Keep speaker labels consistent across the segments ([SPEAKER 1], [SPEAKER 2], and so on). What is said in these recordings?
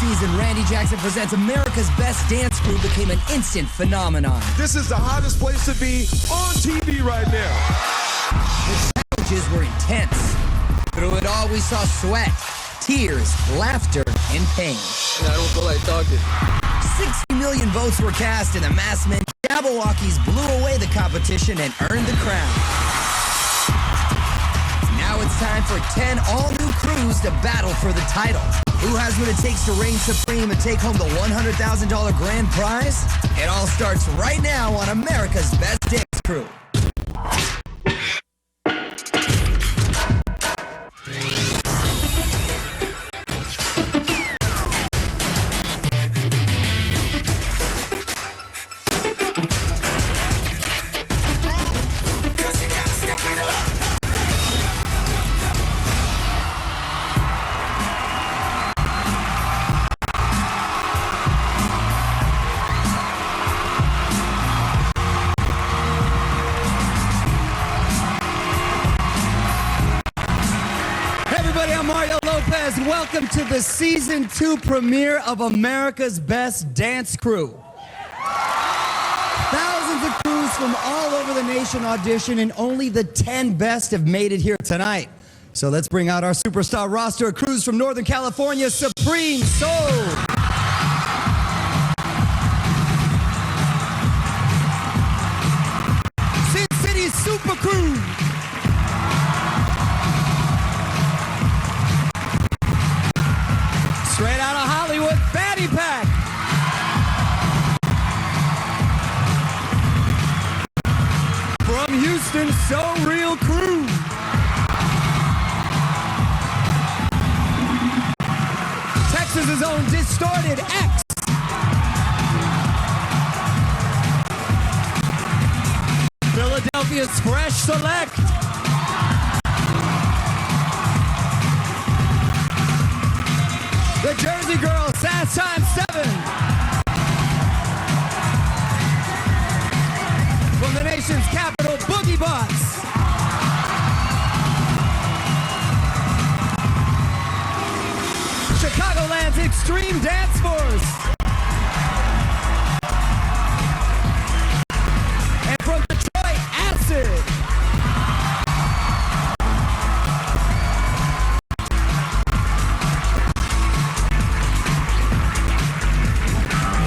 [SPEAKER 1] season, Randy Jackson Presents America's Best Dance Crew became an instant phenomenon.
[SPEAKER 2] This is the hottest place to be on TV right now.
[SPEAKER 1] The challenges were intense. Through it all, we saw sweat, tears, laughter, and pain.
[SPEAKER 3] I don't feel like talking.
[SPEAKER 1] 60 million votes were cast, and the masked men Jabberwockies blew away the competition and earned the crown. Now it's time for 10 all-new crews to battle for the title. Who has what it takes to reign supreme and take home the $100,000 grand prize? It all starts right now on America's Best Dance Crew. Welcome to the Season 2 premiere of America's Best Dance Crew. Thousands of crews from all over the nation audition, and only the 10 best have made it here tonight. So let's bring out our superstar roster of crews from Northern California, Supreme Soul. Sin City Super Crew. Straight out of Hollywood, Fanny Pack. From Houston, So Real Crew. Texas's own Distorted X. Philadelphia's Fresh Select. The Jersey Girls, Sass Time 7. From the nation's capital, Boogie Bots. Chicagoland's Extreme Dance Force. And from Detroit, Acid.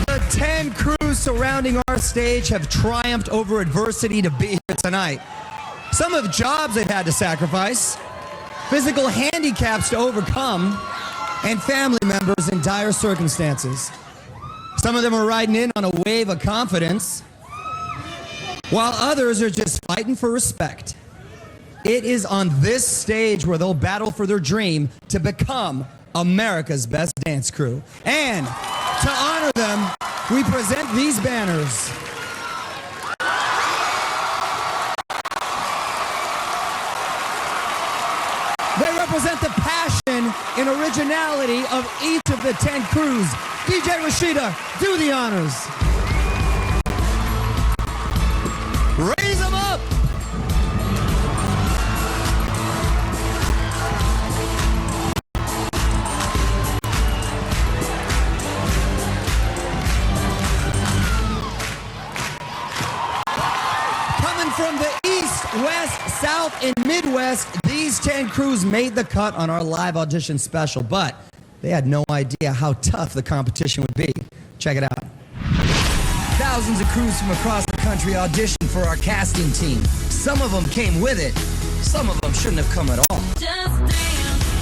[SPEAKER 1] The 10 crews surrounding our stage have triumphed over adversity to be here tonight. Some have jobs they've had to sacrifice, physical handicaps to overcome, and family members in dire circumstances. Some of them are riding in on a wave of confidence, while others are just fighting for respect. It is on this stage where they'll battle for their dream to become America's Best Dance Crew. And to honor them, we present these banners. They represent the passion and originality of each of the 10 crews. DJ Rashida, do the honors. Raise them up. Coming from the East, West, South, and Midwest, these 10 crews made the cut on our live audition special, but they had no idea how tough the competition would be. Check it out. Thousands of crews from across the country auditioned for our casting team. Some of them came with it. Some of them shouldn't have come at all.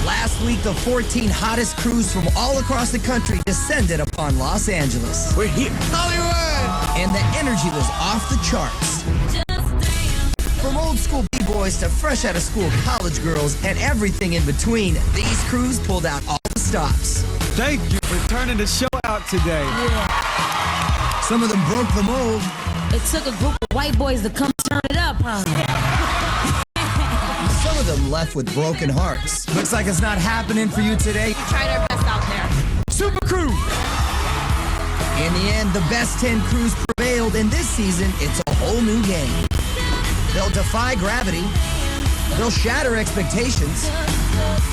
[SPEAKER 1] Last week, the 14 hottest crews from all across the country descended upon Los Angeles.
[SPEAKER 3] We're here. Hollywood!
[SPEAKER 1] And the energy was off the charts. From old school B-boys to fresh out of school college girls and everything in between, these crews pulled out all the stops.
[SPEAKER 4] Thank you for turning the show out today.
[SPEAKER 5] Yeah.
[SPEAKER 1] Some of them broke the mold.
[SPEAKER 5] It took a group of white boys to come turn it up, huh?
[SPEAKER 1] Some of them left with broken hearts. Looks like it's not happening for you today.
[SPEAKER 5] We tried our best out there.
[SPEAKER 1] Super Crew! In the end, the best 10 crews prevailed, and this season, it's a whole new game. They'll defy gravity, they'll shatter expectations,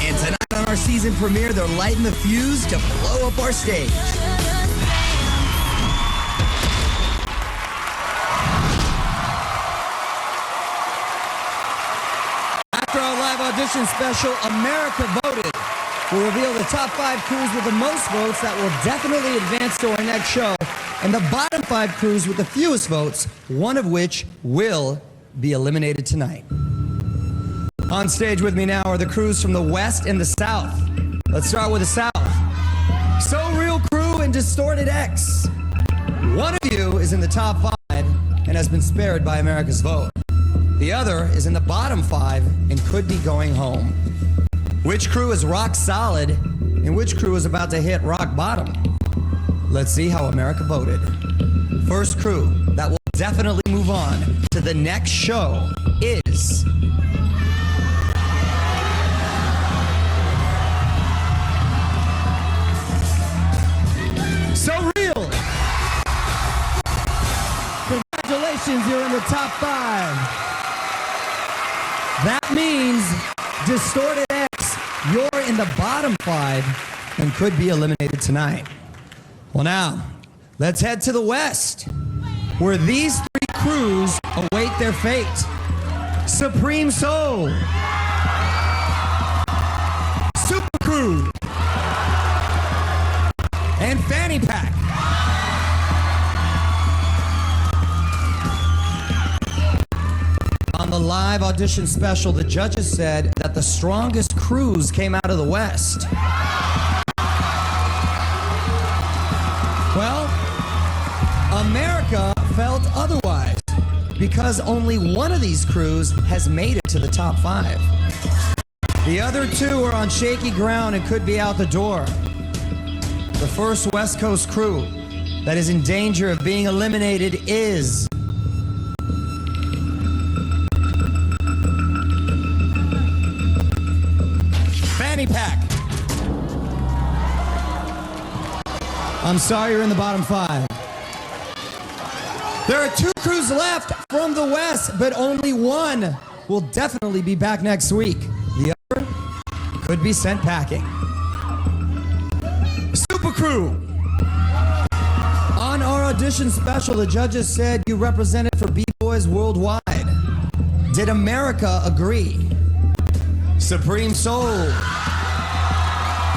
[SPEAKER 1] and tonight on on our season premiere, they're lighting the fuse to blow up our stage. After our live audition special, America voted. We'll reveal the top 5 crews with the most votes that will definitely advance to our next show, and the bottom 5 crews with the fewest votes, one of which will be eliminated tonight. On stage with me now are the crews from the West and the South. Let's start with the South. So Real Crew and Distorted X. One of you is in the top 5 and has been spared by America's vote. The other is in the bottom 5 and could be going home. Which crew is rock solid and which crew is about to hit rock bottom? Let's see how America voted. First crew that will definitely move on to the next show is... So Real! Congratulations, you're in the top 5. That means Distorted X, you're in the bottom 5 and could be eliminated tonight. Well now, let's head to the West, where these 3 crews await their fate. Supreme Soul, Super Crew, and Fanny Pack. On the live audition special, the judges said that the strongest crews came out of the West. Well, America felt otherwise because only one of these crews has made it to the top 5. The other 2 are on shaky ground and could be out the door. The first West Coast crew that is in danger of being eliminated is... Fanny Pack. I'm sorry you're in the bottom 5. There are 2 crews left from the West, but only one will definitely be back next week. The other could be sent packing. Super Crew. On our audition special, the judges said you represented for B-Boys worldwide. Did America agree? Supreme Soul.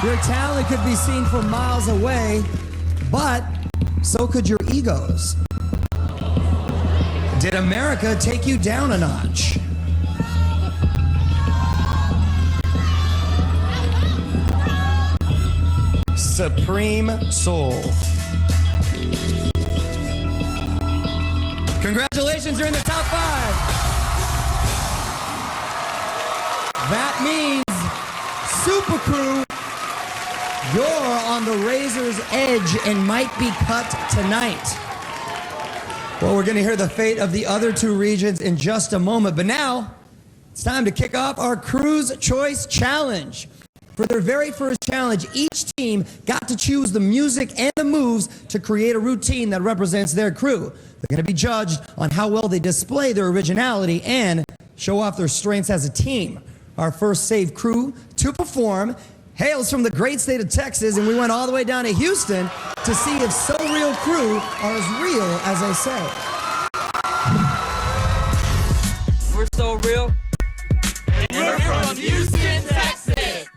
[SPEAKER 1] Your talent could be seen from miles away, but so could your egos. Did America take you down a notch? Supreme Soul. Congratulations, you're in the top 5. That means Super Crew, you're on the razor's edge and might be cut tonight. Well, we're going to hear the fate of the other 2 regions in just a moment, but now it's time to kick off our Crew's Choice Challenge. For their very first challenge, each team got to choose the music and the moves to create a routine that represents their crew. They're going to be judged on how well they display their originality and show off their strengths as a team. Our first saved crew to perform hails from the great state of Texas, and we went all the way down to Houston to see if So Real Crew are as real as they say.
[SPEAKER 3] We're so real.
[SPEAKER 6] We're from Houston, Texas.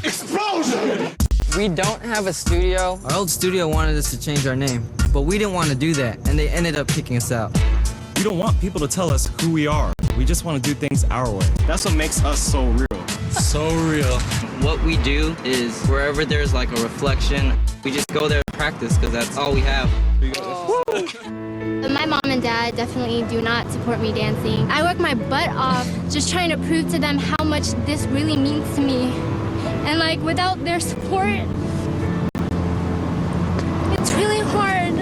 [SPEAKER 2] Explosion!
[SPEAKER 3] We don't have a studio. Our old studio wanted us to change our name, but we didn't want to do that, and they ended up kicking us out.
[SPEAKER 7] We don't want people to tell us who we are. We just want to do things our way. That's what makes us so real.
[SPEAKER 3] So real. What we do is wherever there's like a reflection, we just go there to practice because that's all we have.
[SPEAKER 8] My mom and dad definitely do not support me dancing. I work my butt off just trying to prove to them how much this really means to me. And like without their support, it's really hard.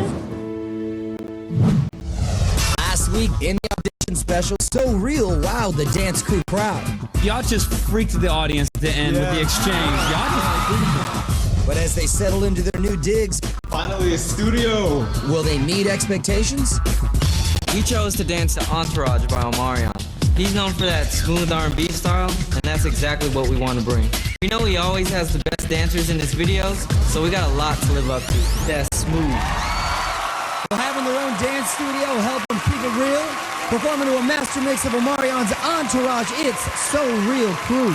[SPEAKER 1] Last week in the audition special, So Real wowed the dance crew crowd.
[SPEAKER 4] Y'all just freaked the audience at the end with the exchange. Y'all just...
[SPEAKER 1] But as they settle into their new digs,
[SPEAKER 2] Finally, a studio.
[SPEAKER 1] will they meet expectations?
[SPEAKER 3] We chose to dance to Entourage by Omarion. He's known for that smooth R&B style, and that's exactly what we want to bring. We know he always has the best dancers in his videos, so we got a lot to live up to. That's smooth.
[SPEAKER 1] Having their own dance studio help them keep it real. Performing to a master mix of Omarion's entourage, it's So Real Crew.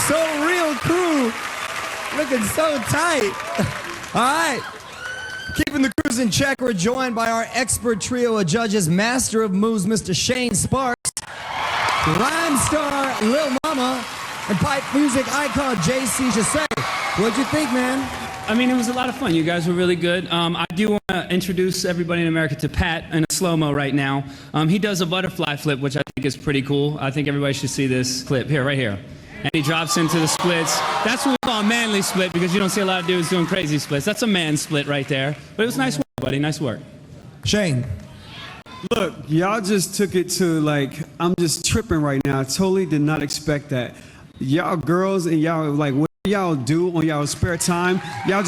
[SPEAKER 1] So Real Crew, looking so tight. All right, keeping the crews in check, we're joined by our expert trio of judges, master of moves, Mr. Shane Sparks, rhyme star Lil Mama, and pipe music icon JC Chassé. What'd you think, man?
[SPEAKER 4] I mean, it was a lot of fun. You guys were really good. I do want to introduce everybody in America to Pat in a slow-mo right now. He does a butterfly flip, which I think is pretty cool. I think everybody should see this clip here, right here. And he drops into the splits. That's what we call a manly split, because you don't see a lot of dudes doing crazy splits. That's a man split right there. But it was nice work, buddy. Nice work.
[SPEAKER 1] Shane.
[SPEAKER 2] Look, y'all just took it to, like, I'm just tripping right now. I totally did not expect that. Y'all girls and y'all, like, what y'all do on y'all spare time, y'all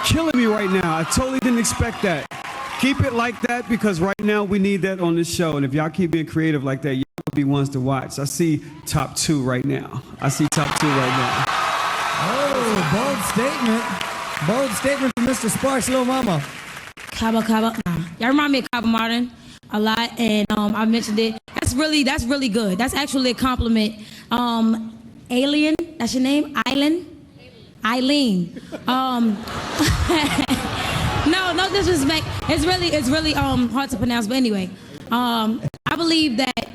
[SPEAKER 2] killing me right now. I totally didn't expect that. Keep it like that, because right now we need that on this show. And if y'all keep being creative like that, y'all will be ones to watch. I see top 2 right now. I see top 2 right now.
[SPEAKER 1] Oh, bold statement. Bold statement from Mr. Sparks, Lil Mama.
[SPEAKER 5] Cabo. Y'all remind me of Cabo Martin a lot, and I mentioned it. That's really good. That's actually a compliment. Alien, that's your name? Eileen. No disrespect. It's really hard to pronounce, but anyway. I believe that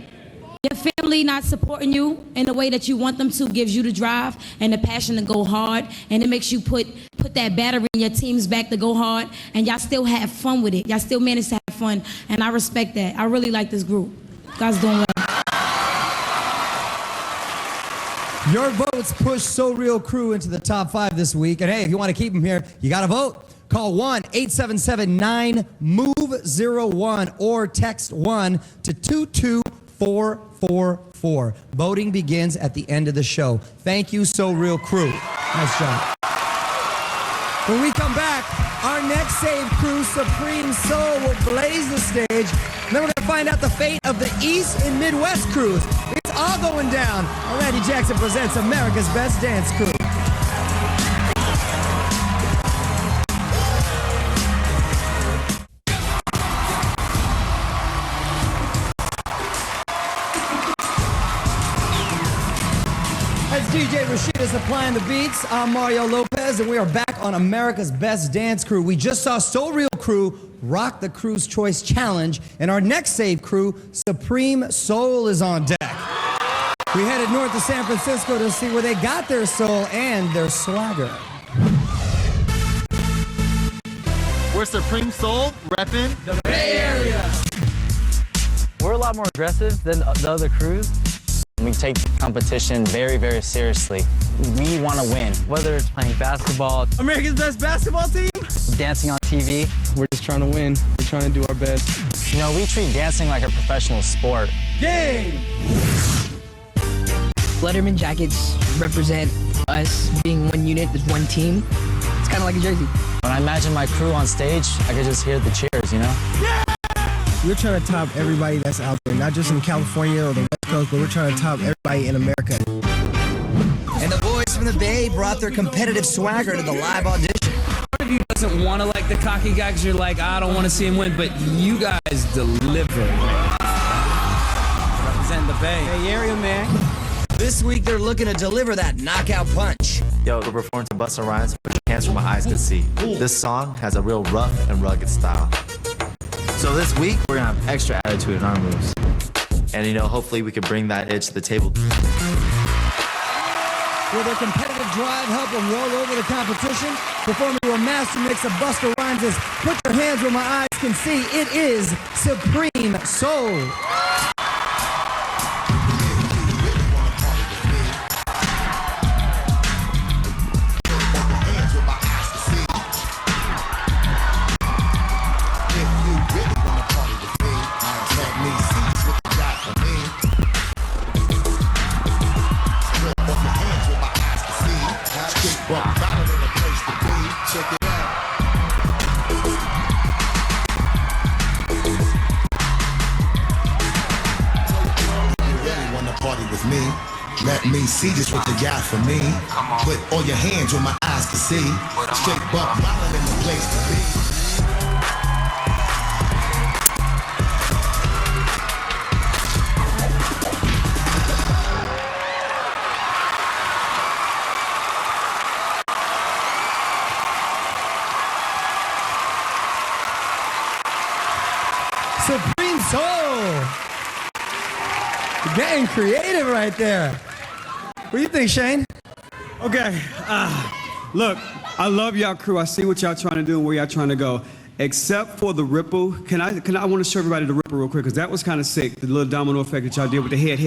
[SPEAKER 5] your family not supporting you in the way that you want them to gives you the drive and the passion to go hard, and it makes you put that battery in your team's back to go hard, and y'all still have fun with it. Y'all still manage to have fun, and I respect that. I really like this group. You guys doing well.
[SPEAKER 1] Your votes push So Real Crew into the top 5 this week. And hey, if you want to keep them here, you got to vote. Call 1-877-9-MOVE-01 or text 1 to 22444. Voting begins at the end of the show. Thank you, So Real Crew. Nice job. When we come back, our next Save Crew, Supreme Soul, will blaze the stage. And then we're going to find out the fate of the East and Midwest crews. It's all going down. Randy Jackson presents America's Best Dance Crew. As DJ Rashid is applying the beats, I'm Mario Lopez, and we are back on America's Best Dance Crew. We just saw So Real Crew rock the Crew's Choice Challenge, and our next Save Crew, Supreme Soul, is on deck. We headed north to San Francisco to see where they got their soul and their swagger.
[SPEAKER 9] We're Supreme Soul, repping
[SPEAKER 6] the Bay Area.
[SPEAKER 3] We're a lot more aggressive than the other crews. We take competition very, very seriously. We want to win. Whether it's playing basketball,
[SPEAKER 9] America's Best Basketball Team,
[SPEAKER 3] dancing on TV,
[SPEAKER 7] We're just trying to win. We're trying to do our best.
[SPEAKER 3] you know, we treat dancing like a professional sport.
[SPEAKER 1] Game!
[SPEAKER 10] Letterman jackets represent us being one unit, as one team. It's kind of like a jersey.
[SPEAKER 3] When I imagine my crew on stage, I could just hear the cheers, you know?
[SPEAKER 9] Yeah!
[SPEAKER 11] We're trying to top everybody that's out there, not just in California or the West Coast, but we're trying to top everybody in America.
[SPEAKER 1] And the boys from the Bay brought their competitive swagger to the live audition.
[SPEAKER 4] Part of you doesn't want to like the cocky guy because you're like, I don't want to see him win, but you guys deliver.
[SPEAKER 9] representing the Bay.
[SPEAKER 2] Bay Area, man.
[SPEAKER 1] This week they're looking to deliver that knockout punch.
[SPEAKER 12] Yo, we're performing to Busta Rhymes, Put Your Hands Where My Eyes Can See. This song has a real rough and rugged style. So this week, we're gonna have extra attitude in our moves. And you know, hopefully we can bring that edge to the table.
[SPEAKER 1] Will their competitive drive help them roll over the competition? Performing to a master mix of Busta Rhymes' Put Your Hands Where My Eyes Can See, it is Supreme Soul.
[SPEAKER 13] Let me see just what you got for me. Put all your hands where my eyes can see. Straight buck violent in the place to be.
[SPEAKER 1] Supreme Soul. Getting creative right there. What do you think, Shane?
[SPEAKER 2] Okay, look, I love y'all crew. I see what y'all trying to do and where y'all trying to go. Except for the ripple. I want to show everybody the ripple real quick, because that was kind of sick, the little domino effect that y'all did with the head.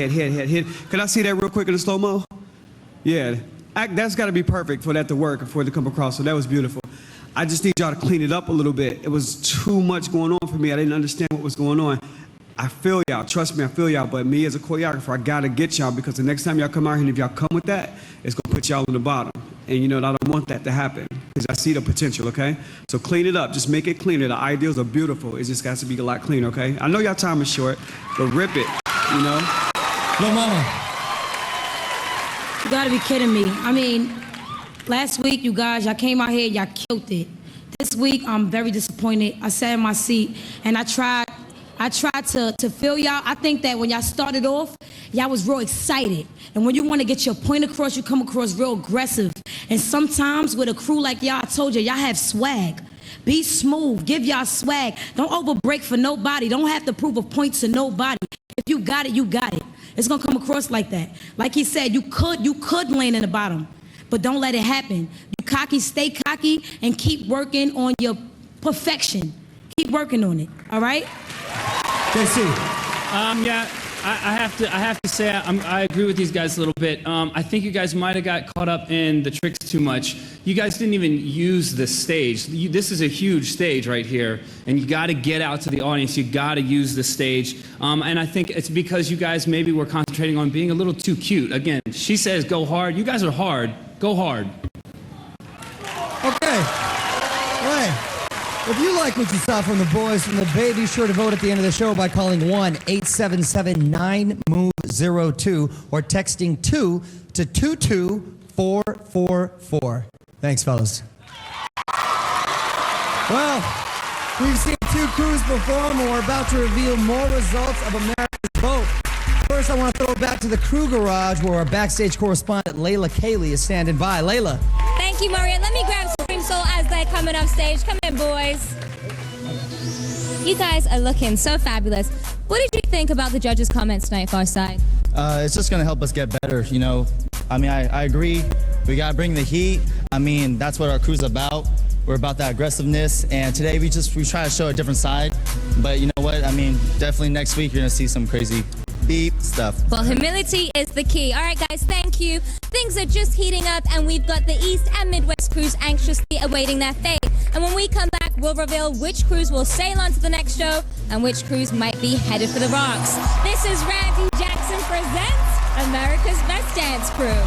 [SPEAKER 2] Can I see that real quick in the slow-mo? Yeah, that's got to be perfect for that to work and for it to come across, so that was beautiful. I just need y'all to clean it up a little bit. It was too much going on for me. I didn't understand what was going on. I feel y'all, trust me, I feel y'all, but me as a choreographer, I gotta get y'all, because the next time y'all come out here, and if y'all come with that, it's gonna put y'all on the bottom. And you know, I don't want that to happen, because I see the potential, okay? So clean it up, just make it cleaner. The ideals are beautiful, it just got to be a lot cleaner, okay? I know y'all time is short, but rip it, you know?
[SPEAKER 1] Lil Mama.
[SPEAKER 5] You gotta be kidding me. I mean, last week, you guys, y'all came out here, y'all killed it. This week, I'm very disappointed. I sat in my seat, and I tried to feel y'all. I think that when y'all started off, y'all was real excited. And when you want to get your point across, you come across real aggressive. And sometimes with a crew like y'all, I told you, y'all have swag. Be smooth, give y'all swag. Don't overbreak for nobody. Don't have to prove a point to nobody. If you got it, you got it. It's gonna come across like that. Like he said, you could land in the bottom, but don't let it happen. You cocky, stay cocky, and keep working on your perfection. Keep working on it, all right?
[SPEAKER 1] JC.
[SPEAKER 4] Yeah, I have to say I agree with these guys a little bit. I think you guys might have got caught up in the tricks too much. You guys didn't even use the stage. This is a huge stage right here, and you got to get out to the audience. You got to use the stage. And I think it's because you guys maybe were concentrating on being a little too cute. Again, she says go hard. You guys are hard. Go hard.
[SPEAKER 1] Okay. Right. If you like what you saw from the boys from the Bay, be sure to vote at the end of the show by calling 1-877-9-MOVE-02 or texting 2 to 22444. Thanks, fellas. Well, we've seen two crews perform, and we're about to reveal more results of America's Vote. First, I want to throw it back to the crew garage, where our backstage correspondent Layla Cayley is standing by. Layla.
[SPEAKER 14] Thank you, Maria. Let me grab Supreme Soul as they're coming up stage. Come in, boys. You guys are looking so fabulous. What did you think about the judges' comments tonight, Farside?
[SPEAKER 3] It's just going to help us get better, you know. I mean, I agree. We got to bring the heat. I mean, that's what our crew's about. We're about that aggressiveness, and today we try to show a different side. But you know what? I mean, definitely next week you're going to see some crazy beep stuff.
[SPEAKER 14] Well, humility is the key. All right, guys, thank you. Things are just heating up, and we've got the East and Midwest crews anxiously awaiting their fate. And when we come back, we'll reveal which crews will sail on to the next show and which crews might be headed for the rocks. This is Randy Jackson presents America's Best Dance Crew.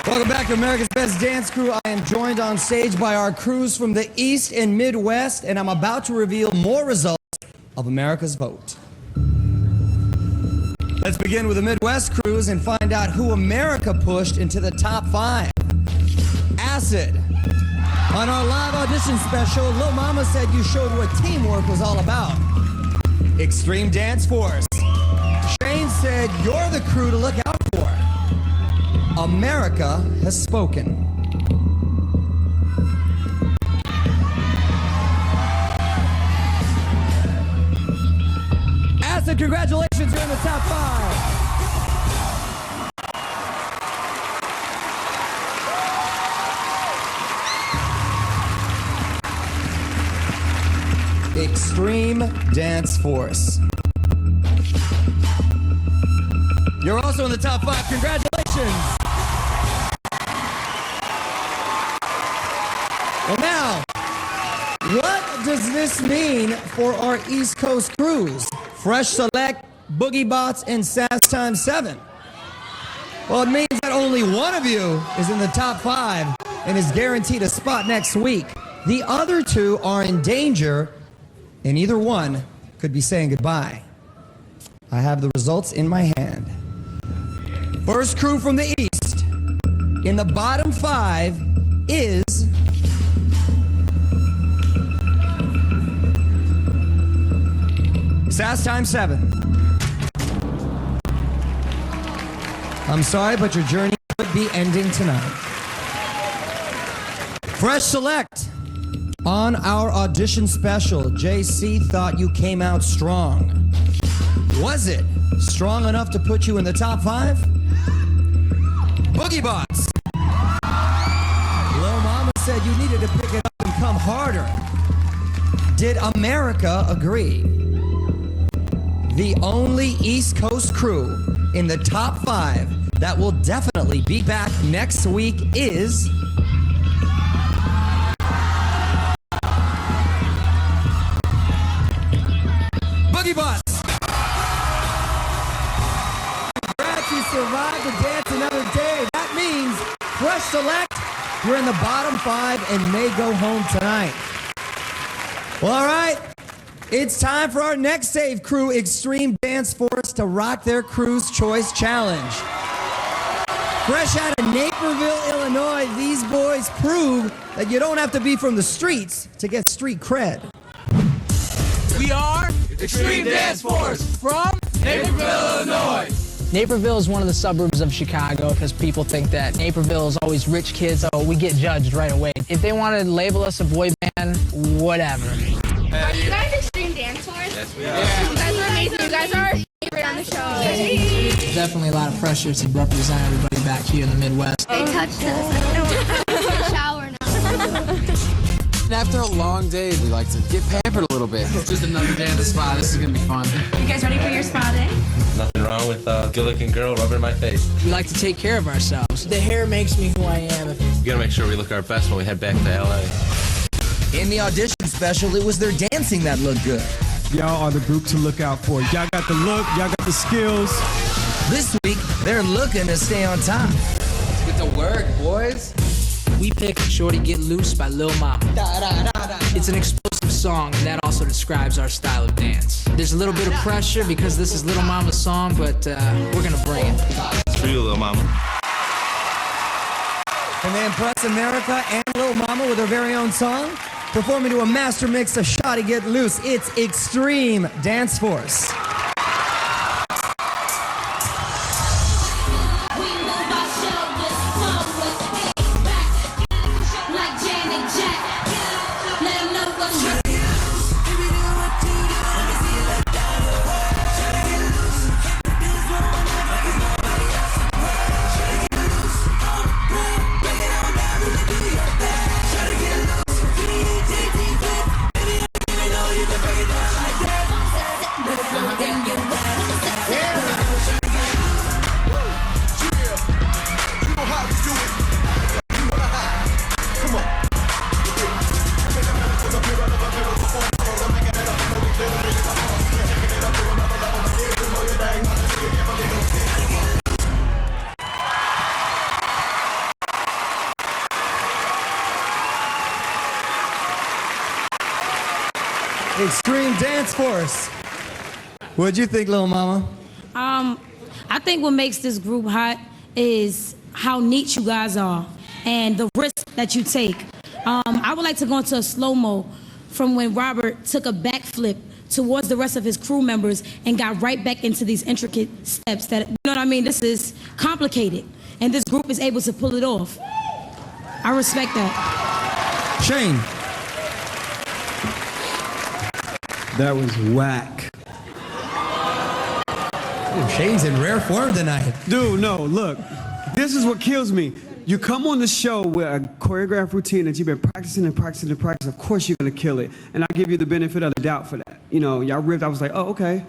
[SPEAKER 1] Welcome back to America's Best Dance Crew. I am joined on stage by our crews from the East and Midwest, and I'm about to reveal more results of America's Vote. Let's begin with the Midwest crews and find out who America pushed into the top 5. Acid. On our live audition special, Lil Mama said you showed what teamwork was all about. Extreme Dance Force. Shane said you're the crew to look out for. America has spoken. Acid, congratulations, you're in the top 5. Extreme Dance Force. You're also in the top 5. Congratulations. Well, now, what does this mean for our East Coast crews? Fresh Select, Boogie Bots, and Sass Time 7. Well, it means that only one of you is in the top 5 and is guaranteed a spot next week. The other 2 are in danger, and either one could be saying goodbye. I have the results in my hand. First crew from the East in the bottom 5 is Sass Time 7. I'm sorry, but your journey could be ending tonight. Fresh Select. On our audition special, JC thought you came out strong. Was it strong enough to put you in the top 5? Boogie Bots. Lil Mama said you needed to pick it up and come harder. Did America agree? The only East Coast crew in the top 5 that will definitely be back next week is Boogie Bots. Congrats, you survived the dance another day. That means Fresh Select, you're in the bottom 5 and may go home tonight. Well, all right. It's time for our next save crew, Extreme Dance Force, to rock their Crew's Choice Challenge. Fresh out of Naperville, Illinois, these boys prove that you don't have to be from the streets to get street cred.
[SPEAKER 6] We are Extreme Dance Force from Naperville, Illinois.
[SPEAKER 10] Naperville is one of the suburbs of Chicago because people think that Naperville is always rich kids, so we get judged right away. If they want to label us a boy band, whatever.
[SPEAKER 8] Are you guys Extreme Dance Force?
[SPEAKER 6] Yes, we are.
[SPEAKER 8] Yeah. You guys are amazing. You guys are our favorite on the show.
[SPEAKER 10] Definitely a lot of pressure to represent everybody back here in the Midwest.
[SPEAKER 8] They touched us. Shower now.
[SPEAKER 15] After a long day, we like to get pampered a little bit. It's just another day in the spa. This is gonna be fun.
[SPEAKER 8] You guys ready for your spa day?
[SPEAKER 7] Nothing wrong with a good-looking girl rubbing my face.
[SPEAKER 10] We like to take care of ourselves. The hair makes me who I am.
[SPEAKER 7] We gotta make sure we look our best when we head back to LA.
[SPEAKER 1] In the audition special, it was their dancing that looked good.
[SPEAKER 2] Y'all are the group to look out for. Y'all got the look, y'all got the skills.
[SPEAKER 1] This week, they're looking to stay on top.
[SPEAKER 15] Let's get to work, boys.
[SPEAKER 10] We picked Shorty Get Loose by Lil Mama. It's an explosive song, and that also describes our style of dance. There's a little bit of pressure because this is Lil Mama's song, but we're gonna bring it.
[SPEAKER 7] It's for you, Lil Mama.
[SPEAKER 1] And they impress America and Lil Mama with their very own song, performing to a master mix of Shawty Get Loose. It's Extreme Dance Force. Extreme Dance Force. What'd you think, Lil Mama?
[SPEAKER 5] I think what makes this group hot is how neat you guys are. and the risk that you take. I would like to go into a slow-mo from when Robert took a backflip towards the rest of his crew members and got right back into these intricate steps that, you know what I mean? This is complicated, and this group is able to pull it off. I respect that.
[SPEAKER 1] Shane.
[SPEAKER 2] That was whack.
[SPEAKER 1] Ooh, Shane's in rare form tonight.
[SPEAKER 2] Dude, no, look. This is what kills me. You come on the show with a choreographed routine that you've been practicing and practicing and practicing. Of course you're going to kill it. And I give you the benefit of the doubt for that. You know, y'all ripped. I was like, oh, okay.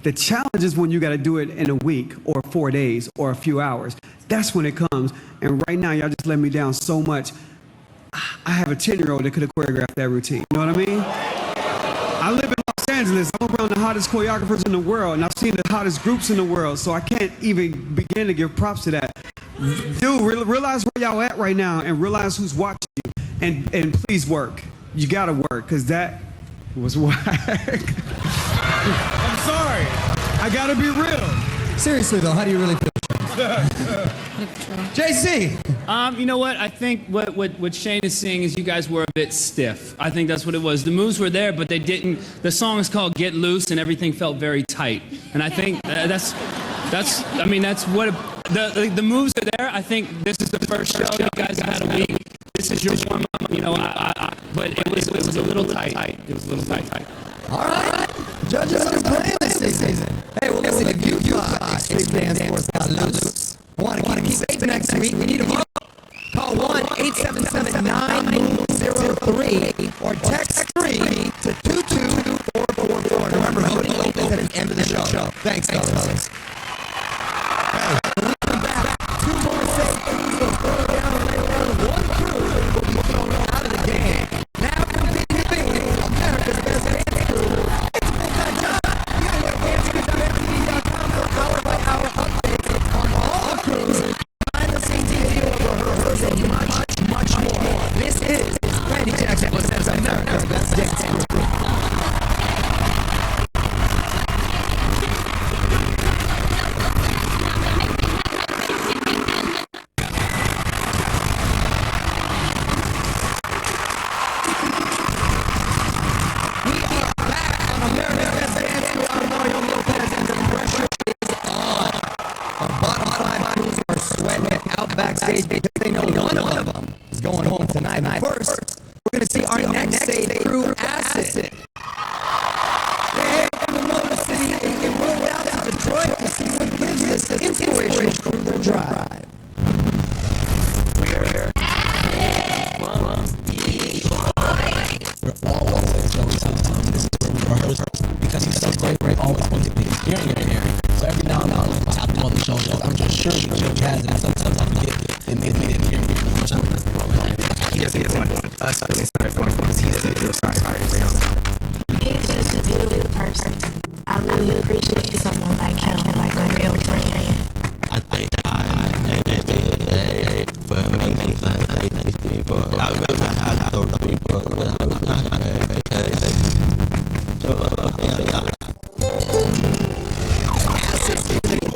[SPEAKER 2] The challenge is when you got to do it in a week or 4 days or a few hours. That's when it comes. And right now, y'all just let me down so much. I have a 10-year-old that could have choreographed that routine. You know what I mean? I live in Los Angeles. I'm around the hottest choreographers in the world, and I've seen the hottest groups in the world, so I can't even begin to give props to that. Dude, realize where y'all at right now and realize who's watching you, and please work. You gotta work, because that was whack. I'm sorry. I gotta be real.
[SPEAKER 1] Seriously, though, how do you really feel? JC.
[SPEAKER 4] You know what? I think what Shane is saying is you guys were a bit stiff. I think that's what it was. The moves were there, but they didn't. The song is called "Get Loose," and everything felt very tight. And I think that's what the moves are there. I think this is the first show you guys have had a week. This is your warm up. You know, but it was a little tight. It was a little tight.
[SPEAKER 1] All right. Judges are playing this season. Hey, well, listen, if you Extreme Dance Force got loose, want to keep it safe next week, we need a vote. Call 1-877-9-03 or text 3 to 22444. Remember, voting opens at the end of the show. Thanks, fellas. Hey, when we come back, 2 more safe crews will throw down and lay down. 1 crew will be thrown out of the game. Now competing to be America's best dance crew. It's full-time job. You can go to dancecrews.mtv.com for hour-by-hour updates on all crews, behind-the-scenes video of rehearsals, and much more. This is Randy Jackson presents America's best dance crew. Backstage because they know one of them is going home tonight. First, we're going to see our next stage crew, Acid. They from the Motor City and rolled out to Detroit to see what gives this inspirational crew their drive. We're always at Joey's house. This is where we rehearse because he's so great. We're always going to be hearing it here. So every now and then, I tap him on the shoulder. I'm just sure he has it. Sometimes I forget and they didn't hear me. He doesn't want us to start going because he doesn't feel sorry for him.
[SPEAKER 16] He's just a beautiful person. I really appreciate someone like him, like a real friend.
[SPEAKER 17] I think for many people, I told people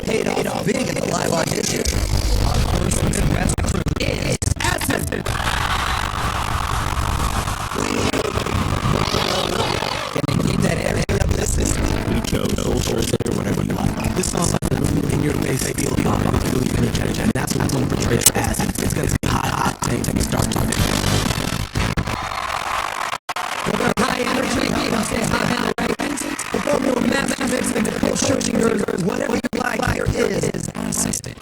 [SPEAKER 1] paid off big in the live audition. Our first Midwest crew is Acid. Can you keep that area up? Listen.
[SPEAKER 17] You chose Thursday or whatever you want.
[SPEAKER 1] This song's like a movie in your face. They feel calm and feel you energetic. And that's what I'm going to portray for Acid. It's going to be hot things when you start talking. With a high energy, we say high energy. Before we were master mixing the cool searching girls, whatever you like, here is Acid.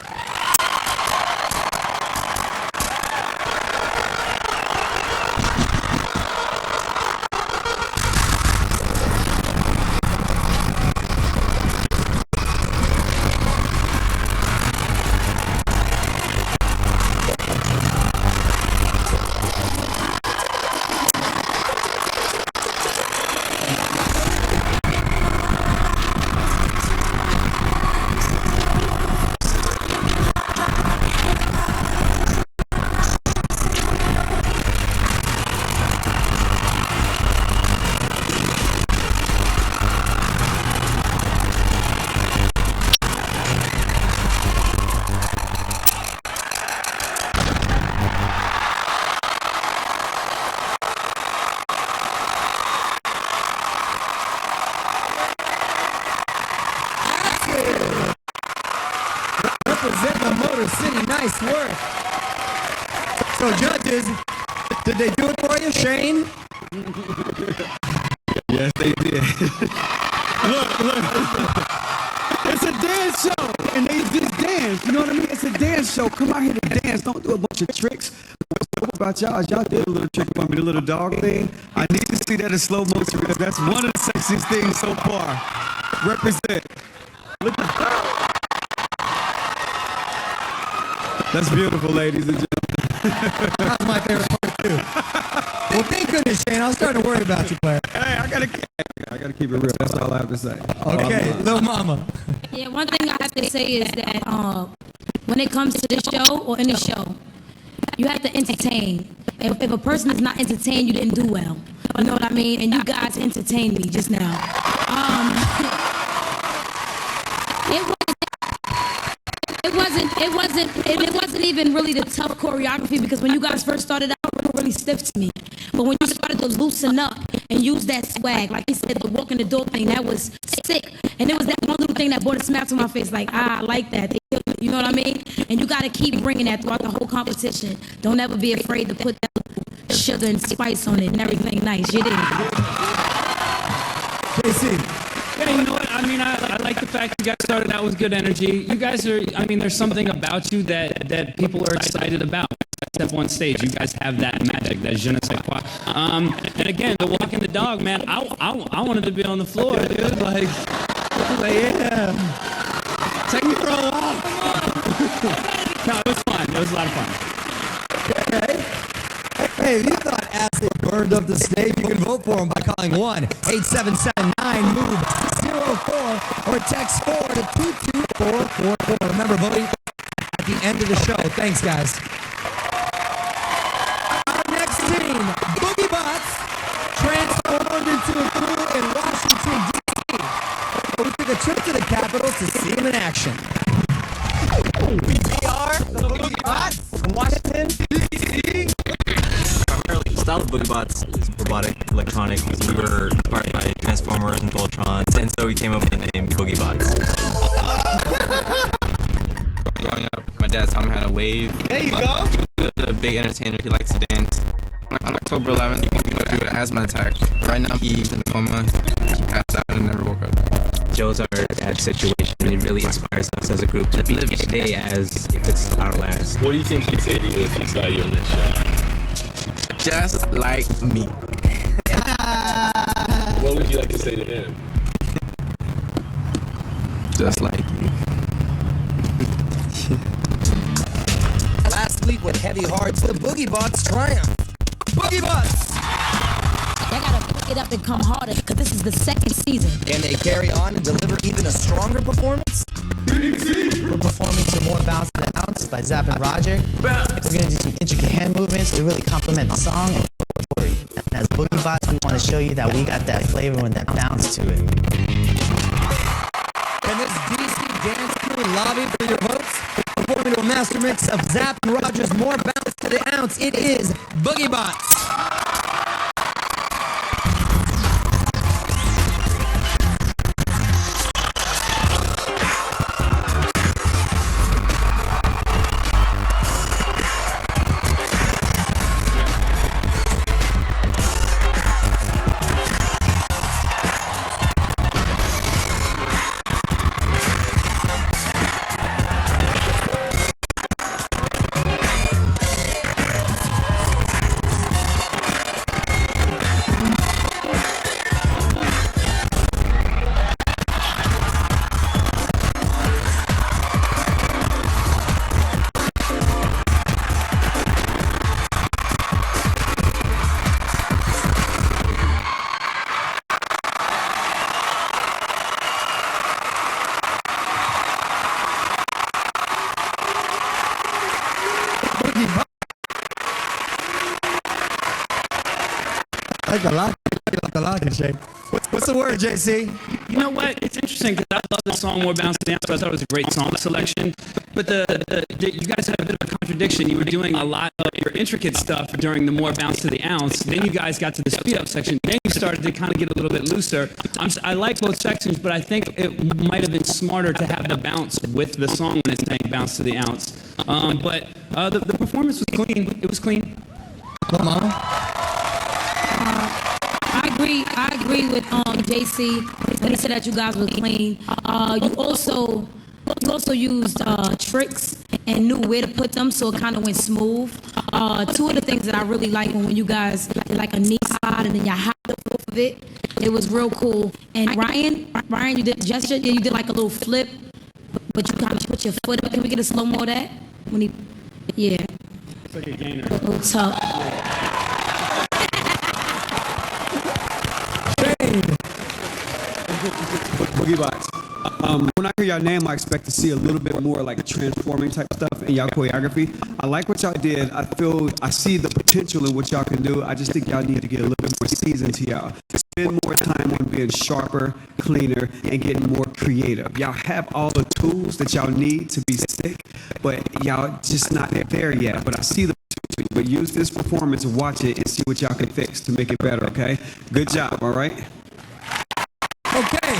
[SPEAKER 1] So judges, did they do it for you, Shane?
[SPEAKER 2] Yes, they did. Look. It's a dance show, and they just dance. You know what I mean? It's a dance show. Come out here to dance. Don't do a bunch of tricks. What about y'all? Y'all did a little trick about me, the little dog thing. I need to see that in slow motion because that's one of the sexiest things so far. Represent. Look at That's beautiful, ladies and gentlemen.
[SPEAKER 1] That's my favorite part too. Well, thank goodness, Shane. I was starting to worry about you, Claire.
[SPEAKER 2] Hey, I gotta keep it real. That's all I have to say.
[SPEAKER 1] Okay, little mama.
[SPEAKER 5] Yeah, one thing I have to say is that when it comes to this show or any show, you have to entertain. If a person is not entertained, you didn't do well. You know what I mean? And you guys entertained me just now. It wasn't even really the tough choreography because when you guys first started out, it was really stiff to me. But when you started to loosen up and use that swag, like he said, the walk in the door thing, that was sick. And it was that one little thing that brought a smile to my face, like, I like that. You know what I mean? And you got to keep bringing that throughout the whole competition. Don't ever be afraid to put that little sugar and spice on it and everything nice. You did.
[SPEAKER 1] JC.
[SPEAKER 4] Yeah, you know what? I mean, I like the fact you guys started out with good energy. You guys are, I mean, there's something about you that people are excited about. Step on stage, you guys have that magic, that je ne sais quoi. And again, the walking the dog, man, I wanted to be on the floor, dude. Like yeah. Take me for a walk. No, it was fun. It was a lot of fun.
[SPEAKER 1] Okay. Hey, if you thought Acid burned up the stage, you can vote for him by calling 1-877-9-MOVE-04 or text 4 to 22444. Remember, voting at the end of the show. Thanks, guys. Our next team, Boogie Bots, transformed into a crew in Washington, D.C. We took a trip to the Capitol to see them in action.
[SPEAKER 9] We are the Boogie Bots from Washington, D.C.
[SPEAKER 7] Primarily, the style of Boogie Bots is robotic, electronic. We were inspired by Transformers and Voltrons, and so we came up with the name Boogie Bots.
[SPEAKER 18] Growing up, my dad taught me how to wave.
[SPEAKER 9] There you go.
[SPEAKER 18] A big entertainer. He likes to dance. On October 11th, he went through an asthma attack. Right now, he's in a coma. He passed out and never woke up.
[SPEAKER 19] Joe's our dad situation really inspires us as a group to live each day as if it's our last.
[SPEAKER 17] What do you think he'd say to you if he saw you on this show?
[SPEAKER 18] Just like me.
[SPEAKER 17] What would you like to say to him?
[SPEAKER 18] Just like you.
[SPEAKER 1] Last week with heavy hearts, the Boogie Bots triumph. Boogie Bots!
[SPEAKER 5] They gotta pick it up and come harder because this is the second season.
[SPEAKER 1] Can they carry on and deliver even a stronger performance?
[SPEAKER 3] We're performing to More Bounce to the Ounce by Zapp and Roger. We're going to do some intricate hand movements to really complement the song. And as Boogie Bots, we want to show you that we got that flavor and that bounce to it.
[SPEAKER 1] Can this DC dance crew lobby for your votes? Performing to a master mix of Zapp and Roger's More Bounce to the Ounce, it is Boogie Bots. I like the lock and shake. What's the word, JC?
[SPEAKER 4] You know what? It's interesting because I love the song More Bounce to the Ounce. So I thought it was a great song selection. But you guys had a bit of a contradiction. You were doing a lot of your intricate stuff during the More Bounce to the Ounce. Then you guys got to the speed up section. Then you started to kind of get a little bit looser. I like both sections, but I think it might have been smarter to have the bounce with the song when it's saying Bounce to the Ounce. But The performance was clean. It was clean.
[SPEAKER 1] Little Mama?
[SPEAKER 5] I agree with JC when he said that you guys were clean. You also used tricks and knew where to put them, so it kind of went smooth. Two of the things that I really like when you guys did like a knee slide and then you hopped up off of it. It was real cool. And Ryan, you did gesture. Yeah, you did like a little flip, but you kind of put your foot up. Can we get a slow mo of that? When he, yeah.
[SPEAKER 2] It's like a gainer.
[SPEAKER 5] A little tough.
[SPEAKER 2] Boogie Bots. When I hear your name, I expect to see a little bit more like transforming type stuff in y'all choreography. I like what y'all did. I see the potential in what y'all can do. I just think y'all need to get a little bit more seasoned to y'all. Spend more time on being sharper, cleaner, and getting more creative. Y'all have all the tools that y'all need to be sick, but y'all just not there yet. But I see the potential. But use this performance, watch it, and see what y'all can fix to make it better, okay? Good job, all right?
[SPEAKER 1] Okay.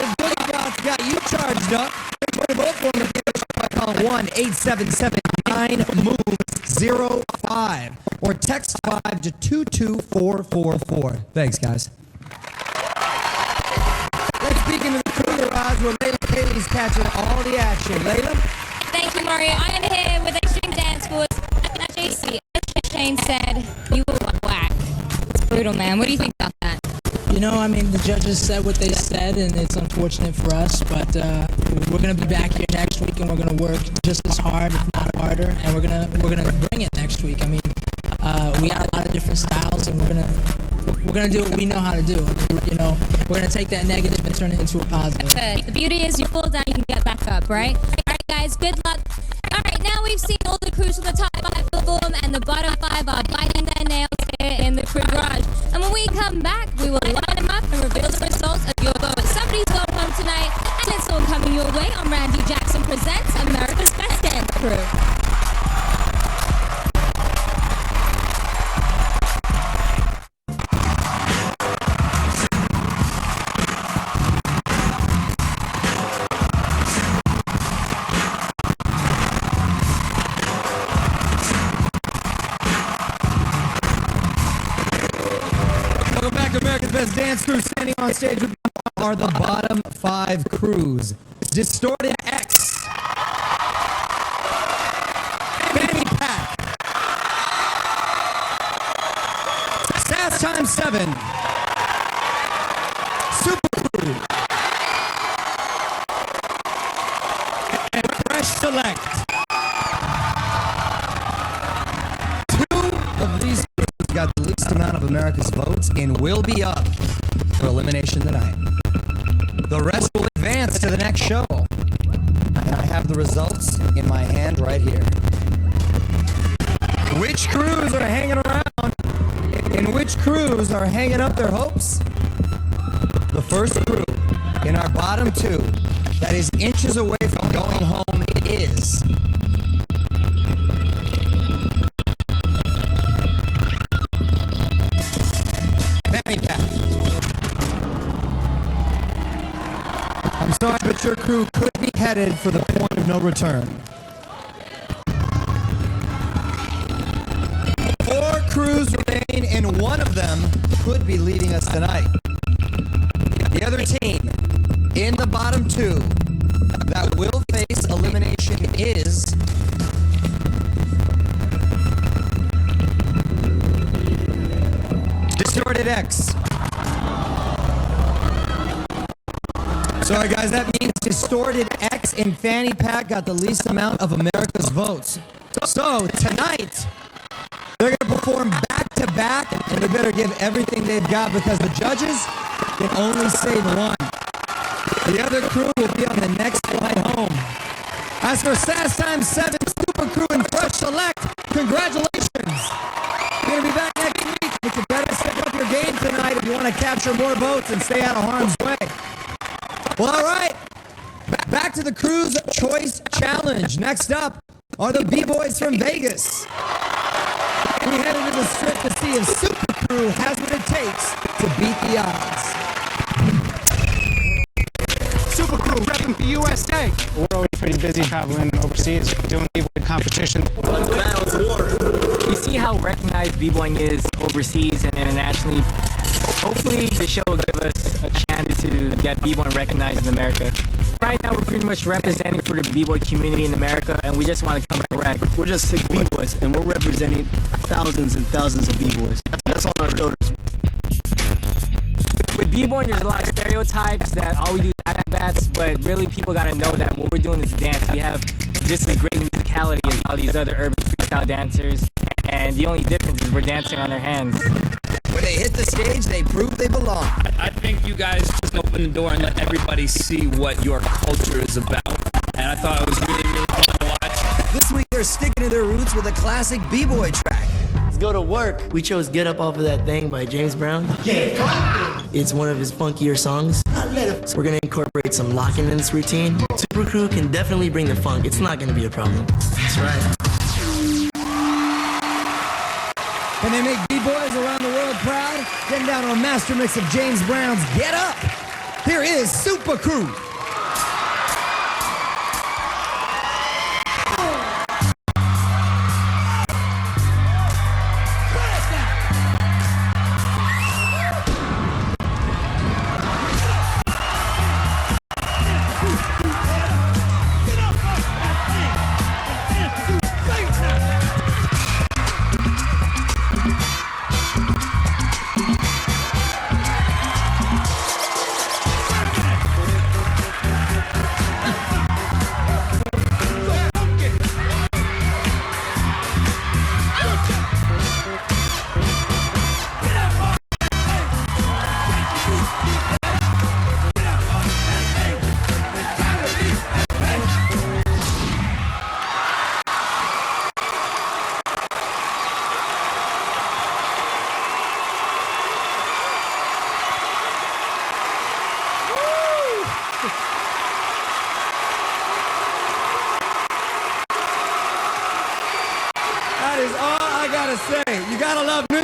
[SPEAKER 1] If Boogie Bots got you charged up, put a vote for him by calling 1-877-9-MOVE-05 or text 5 to 22444. Thanks, guys. Let's begin with the crew garage where Layla Katie's catching all the action. Layla?
[SPEAKER 14] Thank you, Mario. I am here with Extreme Dance Force. Now, JC, as Shane said, you were whack. It's brutal, man. What do you think about that?
[SPEAKER 10] You know, I mean, the judges said what they said, and it's unfortunate for us, but we're going to be back here next week, and we're going to work just as hard, if not harder, and we're gonna bring it next week. I mean, we got a lot of different styles, and we're gonna do what we know how to do. You know, we're gonna take that negative and turn it into a positive.
[SPEAKER 14] Good. The beauty is you fall down, you can get back up, right? All right, guys, good luck. All right, now we've seen all the crews from the top 5 perform, and the bottom 5 are biting their nails here in the crew garage. And when we come back, we will line them up and reveal the results of your vote. Somebody's going home tonight, and it's all coming your way on Randy Jackson Presents America's Best Dance Crew.
[SPEAKER 1] Welcome back to America's Best Dance Crew. Standing on stage with are the bottom 5 crews. Distorted X. Fanny Pack. Sass Time 7. Super Crew. And Fresh Select. 2 of these crews got the least amount of America's votes and will be up for elimination tonight. The rest will advance to the next show. And I have the results in my hand right here. Which crews are hanging around? And which crews are hanging up their hopes? The first crew in our bottom 2 that is inches away from going home is... Fanny Pack. I'm sorry, but your crew could be headed for the point of no return. 4 crews remain, and one of them could be leading us tonight. The other team in the bottom 2 that will face elimination is... Distorted X. Sorry, guys, that means Distorted X and Fanny Pack got the least amount of America's votes. So, tonight, they're going to perform back-to-back, and they better give everything they've got because the judges can only save one. The other crew will be on the next flight home. As for Sass Time 7, Super Crew, and Fresh Select, congratulations. You're going to be back next week, but you better step up your game tonight if you want to capture more votes and stay out of harm's way. Well, all right. Back to the Crew's Choice Challenge. Next up are the B-Boys from Vegas. We head into the strip to see if Super Crew has what it takes to beat the odds.
[SPEAKER 6] Super Crew repping for USA.
[SPEAKER 20] pretty busy traveling overseas, doing b-boy competition.
[SPEAKER 21] You see how recognized b-boying is overseas and internationally. Hopefully the show will give us a chance to get b-boying recognized in America. Right now we're pretty much representing for the b-boy community in America, and we just want to come correct.
[SPEAKER 22] We're just 6 b-boys, and we're representing thousands and thousands of b-boys. That's on our shoulders.
[SPEAKER 21] With b-boying, there's a lot of stereotypes that all we do is acrobats, but really people gotta know that what we're doing is dance. We have just as great musicality as all these other urban freestyle dancers, and the only difference is we're dancing on our hands.
[SPEAKER 6] When they hit the stage, they prove they belong.
[SPEAKER 4] I think you guys just open the door and let everybody see what your culture is about. And I thought it was really, really fun to watch.
[SPEAKER 6] This week, they're sticking to their roots with a classic b-boy track.
[SPEAKER 22] Let's go to work. We chose Get Up Off of That Thing by James Brown. Yeah. It's one of his funkier songs. So we're going to incorporate some locking in this routine. Super Crew can definitely bring the funk. It's not going to be a problem. That's right.
[SPEAKER 1] Can they make b-boys around the world proud? Getting down on a master mix of James Brown's Get Up. Here is Super Crew.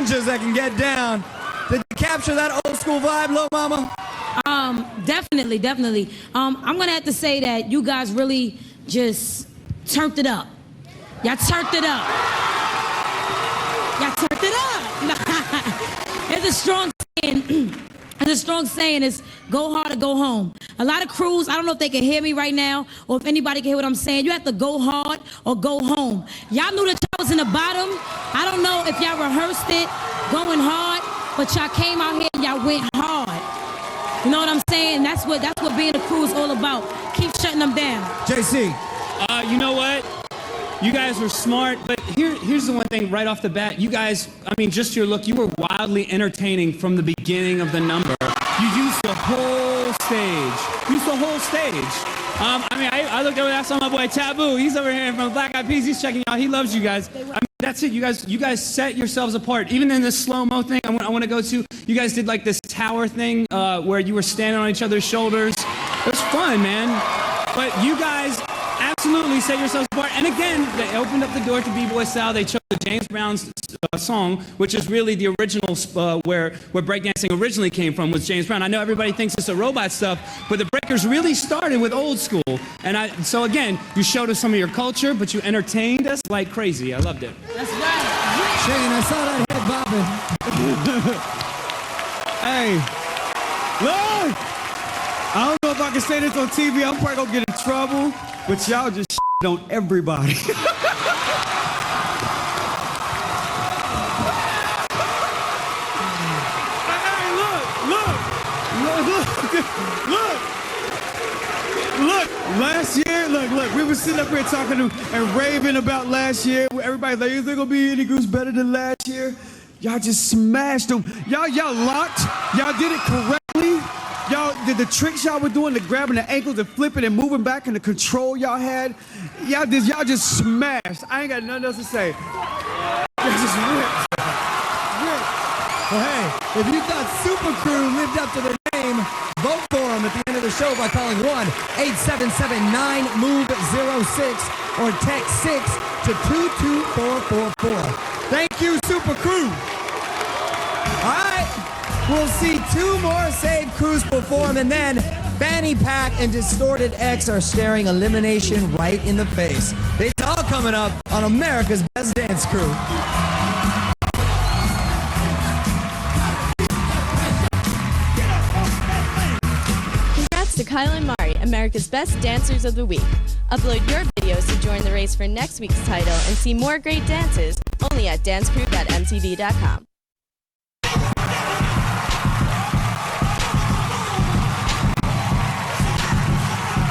[SPEAKER 1] That can get down. Did you capture that old school vibe, Lil Mama?
[SPEAKER 5] Definitely. I'm gonna have to say that you guys really just turned it up. Y'all turned it up. Y'all turned it up. It's a strong saying. And the strong saying is, go hard or go home. A lot of crews, I don't know if they can hear me right now, or if anybody can hear what I'm saying. You have to go hard or go home. Y'all knew that y'all was in the bottom. I don't know if y'all rehearsed it, going hard, but y'all came out here and y'all went hard. You know what I'm saying? That's what being a crew is all about. Keep shutting them down.
[SPEAKER 1] JC.
[SPEAKER 4] You know what? You guys were smart, but here's the one thing right off the bat. You guys, I mean, just your look, you were wildly entertaining from the beginning of the number. You used the whole stage. I looked over there, I saw my boy Taboo. He's over here from Black Eyed Peas. He's checking out. He loves you guys. I mean, that's it. You guys set yourselves apart. Even in this slow-mo thing I want to go to, you guys did like this tower thing where you were standing on each other's shoulders. It was fun, man. But you guys absolutely set yourselves apart. And again, they opened up the door to b-boy style. They chose the James Brown song, which is really the original where breakdancing originally came from, was James Brown. I know everybody thinks it's a robot stuff, but the breakers really started with old school. And so again, you showed us some of your culture, but you entertained us like crazy. I loved it.
[SPEAKER 5] That's right.
[SPEAKER 1] Shane, I saw that head bobbing.
[SPEAKER 2] Hey, look! I don't know if I can say this on TV. I'm probably gonna get in trouble, but y'all just shit on everybody. Hey, look! Last year, look. We were sitting up here talking and raving about last year. Everybody's like, is there gonna be any groups better than last year? Y'all just smashed them. Y'all locked. Y'all did it correctly. Y'all did the tricks y'all were doing, the grabbing the ankles and flipping and moving back, and the control y'all had. Y'all just smashed. I ain't got nothing else to say. Y'all just ripped.
[SPEAKER 1] Well, hey, if you thought Super Crew lived up to their name, vote for them at the end of the show by calling 1-877-9-MOVE-06 or text 6 to 22444. Thank you, Super Crew. All right, we'll see two more Save Crews perform, and then Fanny Pack and Distorted X are staring elimination right in the face. It's all coming up on America's Best Dance Crew.
[SPEAKER 11] Congrats to Kyle and Mari, America's Best Dancers of the Week. Upload your videos to join the race for next week's title and see more great dances only at dancecrew.mtv.com.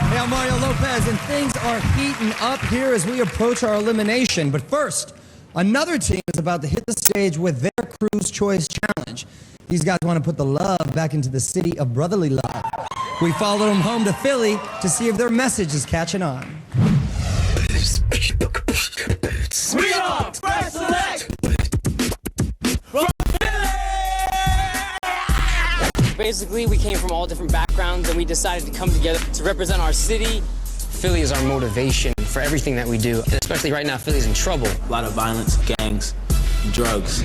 [SPEAKER 1] Hey, I'm Mario Lopez, and things are heating up here as we approach our elimination. But first, another team is about to hit the stage with their Crew's Choice Challenge. These guys want to put the love back into the city of brotherly love. We followed them home to Philly to see if their message is catching on.
[SPEAKER 9] We are Fresh Select from Philly!
[SPEAKER 12] Basically, we came from all different backgrounds and we decided to come together to represent our city. Philly is our motivation for everything that we do, and especially right now, Philly's in trouble.
[SPEAKER 23] A lot of violence, gangs, drugs.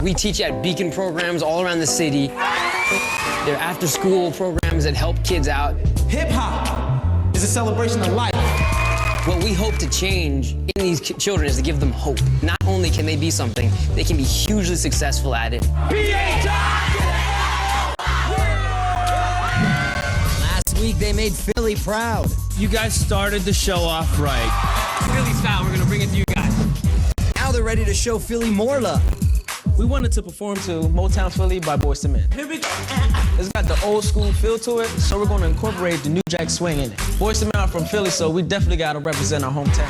[SPEAKER 12] We teach at Beacon programs all around the city. They're after-school programs that help kids out.
[SPEAKER 23] Hip-hop is a celebration of life.
[SPEAKER 12] What we hope to change in these children is to give them hope. Not only can they be something, they can be hugely successful at it.
[SPEAKER 1] Last week, they made Philly proud.
[SPEAKER 4] You guys started the show off right.
[SPEAKER 12] Philly style, we're gonna bring it to you guys.
[SPEAKER 1] Now they're ready to show Philly more love.
[SPEAKER 23] We wanted to perform to Motown Philly by Boyz II Men. Here we go. It's got the old school feel to it, so we're going to incorporate the New Jack Swing in it. Boyz II Men are from Philly, so we definitely got to represent our hometown.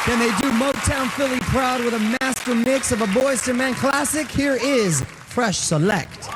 [SPEAKER 1] Can they do Motown Philly proud with a master mix of a Boyz II Men classic? Here is Fresh Select.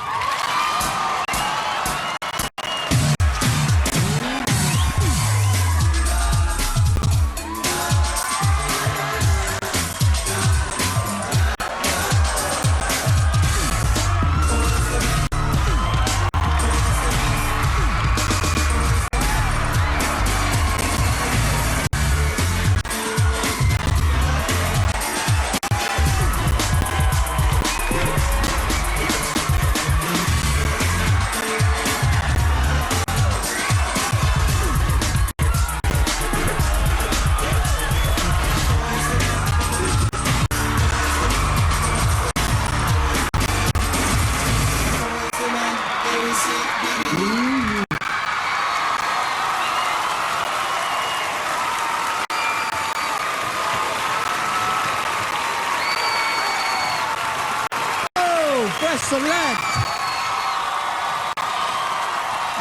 [SPEAKER 1] Fresh Select.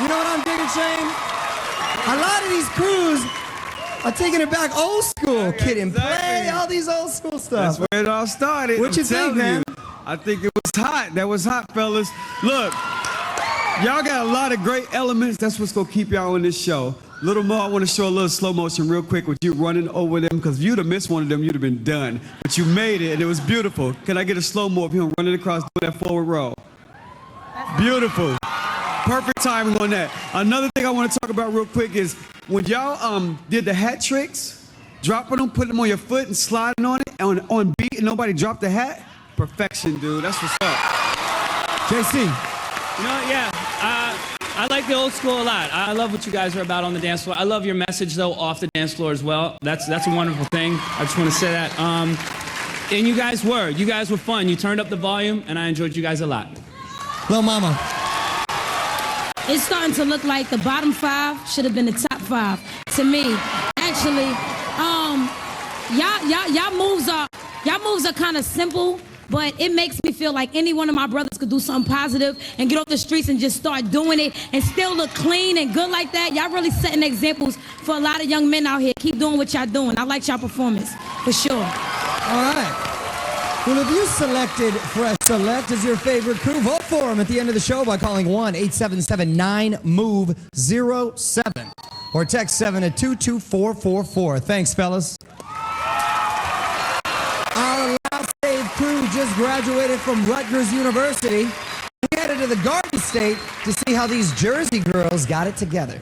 [SPEAKER 1] You know what I'm digging, Shane? A lot of these crews are taking it back old school. Kid and Play, all these old school stuff.
[SPEAKER 2] That's where it all started.
[SPEAKER 1] What you think, man?
[SPEAKER 2] I think it was hot. That was hot, fellas. Look, y'all got a lot of great elements. That's what's going to keep y'all on this show. Little more, I want to show a little slow motion real quick with you running over them, because if you'd have missed one of them, you'd have been done. But you made it, and it was beautiful. Can I get a slow-mo of him running across doing that forward roll? Beautiful. Perfect timing on that. Another thing I want to talk about real quick is when y'all did the hat tricks, dropping them, putting them on your foot and sliding on it on beat, and nobody dropped the hat. Perfection, dude. That's what's up. JC.
[SPEAKER 4] You know, yeah. I like the old school a lot. I love what you guys are about on the dance floor. I love your message, though, off the dance floor as well. That's a wonderful thing. I just want to say that. And you guys were fun. You turned up the volume, and I enjoyed you guys a lot.
[SPEAKER 1] Lil Mama.
[SPEAKER 5] It's starting to look like the bottom 5 should have been the top 5 to me. Actually, y'all moves are kind of simple, but it makes me feel like any one of my brothers could do something positive and get off the streets and just start doing it and still look clean and good like that. Y'all really setting examples for a lot of young men out here. Keep doing what y'all doing. I like y'all performance, for sure.
[SPEAKER 1] All right. Well, if you selected Fresh Select as your favorite crew, vote for them at the end of the show by calling 1-877-9-MOVE-07 or text 7 at 22444. Thanks, fellas. Our last Save crew just graduated from Rutgers University. We headed to the Garden State to see how these Jersey girls got it together.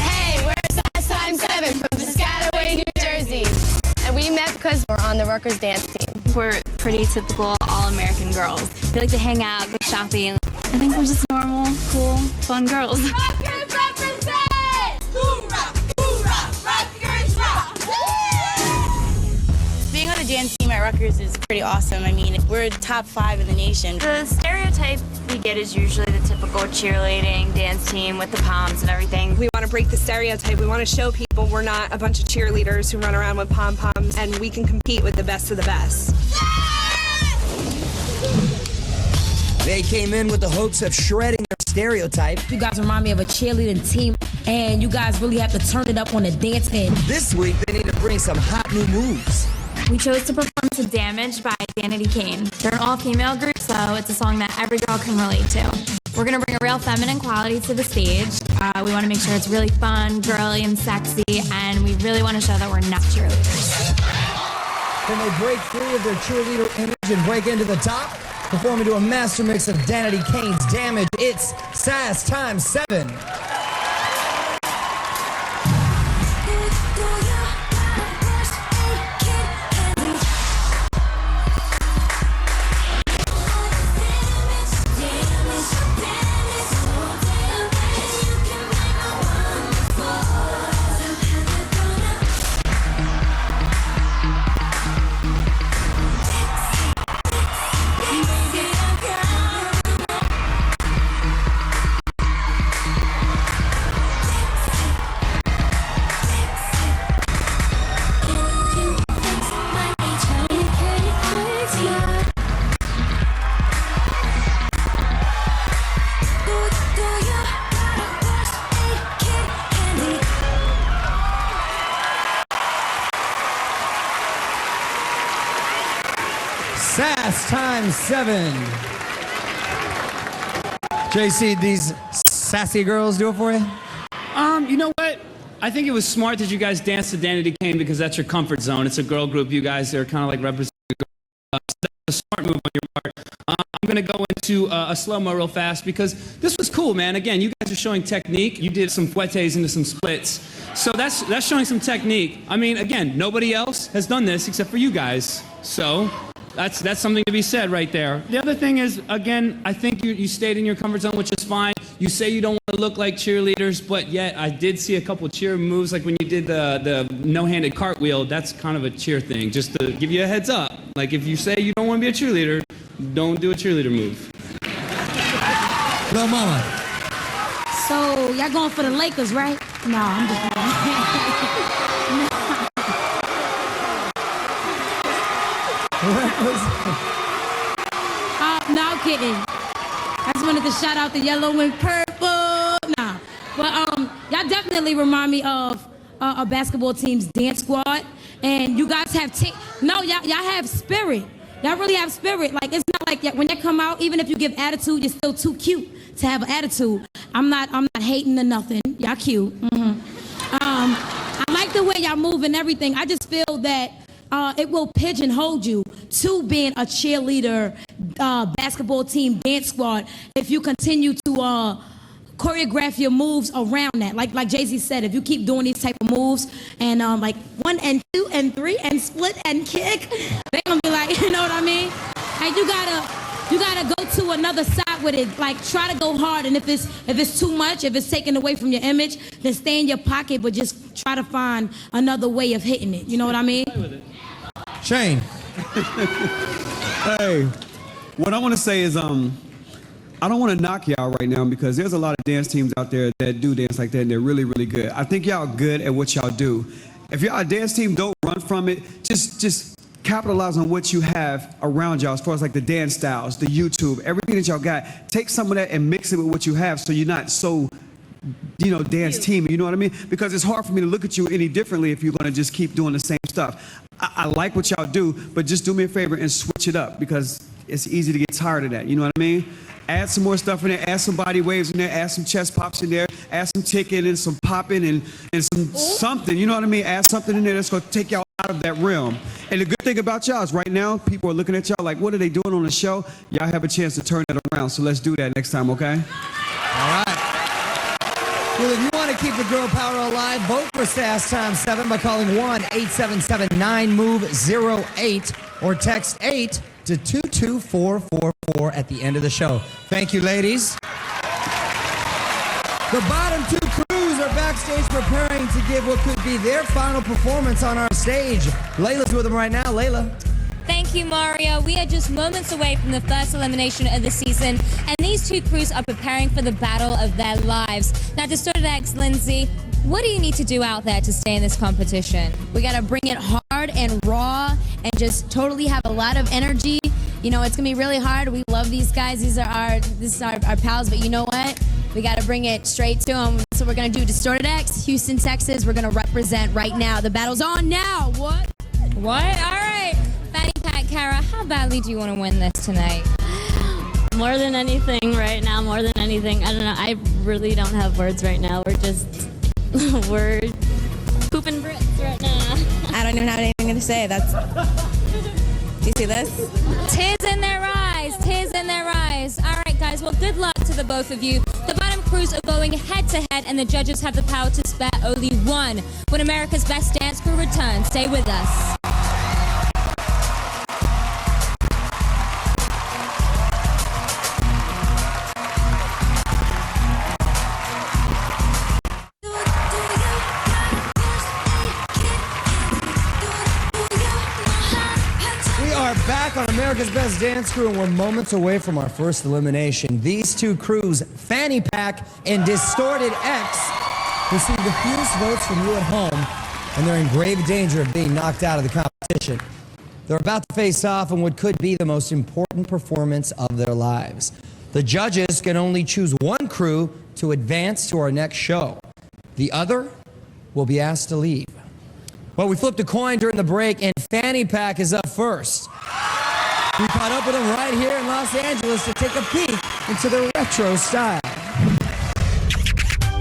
[SPEAKER 24] Hey, we're size times 7 from Piscataway, New Jersey. And we met because we're on the Rutgers dance team.
[SPEAKER 25] We're pretty typical all-American girls. We like to hang out, go shopping. I think we're just normal, cool
[SPEAKER 8] fun girls.
[SPEAKER 24] Rutgers represent! Hoorah! Hoorah! Rutgers rock!
[SPEAKER 8] Being on the dance team at Rutgers is pretty awesome. I mean, we're top 5 in the nation.
[SPEAKER 13] The stereotype we get is usually the typical cheerleading dance team with the poms and everything.
[SPEAKER 15] We want to break the stereotype. We want to show people we're not a bunch of cheerleaders who run around with pom-poms, and we can compete with the best of the best.
[SPEAKER 6] They came in with the hopes of shredding their stereotype.
[SPEAKER 5] You guys remind me of a cheerleading team, and you guys really have to turn it up on the dance end.
[SPEAKER 6] This week, they need to bring some hot new moves.
[SPEAKER 14] We chose to perform to Damaged by Danity Kane. They're an all-female group, so it's a song that every girl can relate to. We're going to bring a real feminine quality to the stage. We want to make sure it's really fun, girly, and sexy, and we really want to show that we're not cheerleaders.
[SPEAKER 1] Can they break free of their cheerleader image and break into the top? Performing to a master mix of Danity Kane's Damage, it's Sass times 7. Sass times 7. JC, these sassy girls do it for you?
[SPEAKER 4] You know what? I think it was smart that you guys danced to Danity Kane because that's your comfort zone. It's a girl group. You guys are kind of like representing so that's a smart move on your part. I'm going to go into a slow-mo real fast because this was cool, man. Again, you guys are showing technique. You did some fouettes into some splits. So that's showing some technique. I mean, again, nobody else has done this except for you guys. So that's something to be said right there. The other thing is, again, I think you stayed in your comfort zone, which is fine. You say you don't want to look like cheerleaders, but yet I did see a couple cheer moves, like when you did the no-handed cartwheel. That's kind of a cheer thing, just to give you a heads up. Like if you say you don't want to be a cheerleader, don't do a cheerleader move.
[SPEAKER 1] Little mama.
[SPEAKER 5] So, y'all going for the Lakers, right? No, I'm just no, I'm kidding. I just wanted to shout out the yellow and purple. Nah, but y'all definitely remind me of a basketball team's dance squad, and you guys have y'all have spirit. Y'all really have spirit. Like it's not like when you come out, even if you give attitude, you're still too cute to have an attitude. I'm not hating or nothing. Y'all cute. I like the way y'all move and everything. I just feel that it will pigeonhole you to being a cheerleader, basketball team, dance squad if you continue to choreograph your moves around that. Like Jay-Z said, if you keep doing these type of moves and like 1 and 2 and 3 and split and kick, they're gonna be like, you know what I mean? Like you gotta go to another side with it. Like try to go hard, and if it's too much, if it's taken away from your image, then stay in your pocket, but just try to find another way of hitting it. You know what I mean?
[SPEAKER 1] Shane.
[SPEAKER 2] Hey, what I want to say is I don't want to knock y'all right now because there's a lot of dance teams out there that do dance like that and they're really, really good. I think y'all good at what y'all do. If y'all a dance team, don't run from it. Just capitalize on what you have around y'all as far as like the dance styles, the YouTube, everything that y'all got. Take some of that and mix it with what you have so you're not so, dance team. You know what I mean? Because it's hard for me to look at you any differently if you're going to just keep doing the same stuff. I like what y'all do, but just do me a favor and switch it up because it's easy to get tired of that. You know what I mean? Add some more stuff in there, add some body waves in there, add some chest pops in there, add some ticking and some popping and something, you know what I mean? Add something in there that's going to take y'all out of that realm. And the good thing about y'all is right now, people are looking at y'all like, what are they doing on the show? Y'all have a chance to turn that around, so let's do that next time, okay?
[SPEAKER 1] All right. Well, if you want to keep the girl power alive, vote for Sass times 7 by calling 1-877-9-MOVE-08 or text 8 to 22444 at the end of the show. Thank you, ladies. The bottom two crews are backstage preparing to give what could be their final performance on our stage. Layla's with them right now. Layla.
[SPEAKER 14] Thank you, Mario. We are just moments away from the first elimination of the season, and these two crews are preparing for the battle of their lives. Now, Distorted X, Lindsay, what do you need to do out there to stay in this competition?
[SPEAKER 7] We got to bring it hard and raw and just totally have a lot of energy. You know, it's going to be really hard. We love these guys. This is our pals, but you know what? We got to bring it straight to them. So we're going to do Distorted X, Houston, Texas. We're going to represent right now. The battle's on now. What?
[SPEAKER 14] What? All right. Fanny Pack, Kara, how badly do you want to win this tonight?
[SPEAKER 16] More than anything right now, more than anything. I don't know. I really don't have words right now. We're pooping Brits right now.
[SPEAKER 7] I don't even have anything to say. Do you see this?
[SPEAKER 14] Tears in their eyes. Tears in their eyes. All right, guys. Well, good luck to the both of you. The bottom crews are going head-to-head, and the judges have the power to spare only one. When America's Best Dance Crew returns, stay with us.
[SPEAKER 1] Back on America's Best Dance Crew, and we're moments away from our first elimination. These two crews, Fanny Pack and Distorted X, received the fewest votes from you at home, and they're in grave danger of being knocked out of the competition. They're about to face off in what could be the most important performance of their lives. The judges can only choose one crew to advance to our next show. The other will be asked to leave. Well, we flipped a coin during the break, and Fanny Pack is up first. We caught up with them right here in Los Angeles to take a peek into their retro style.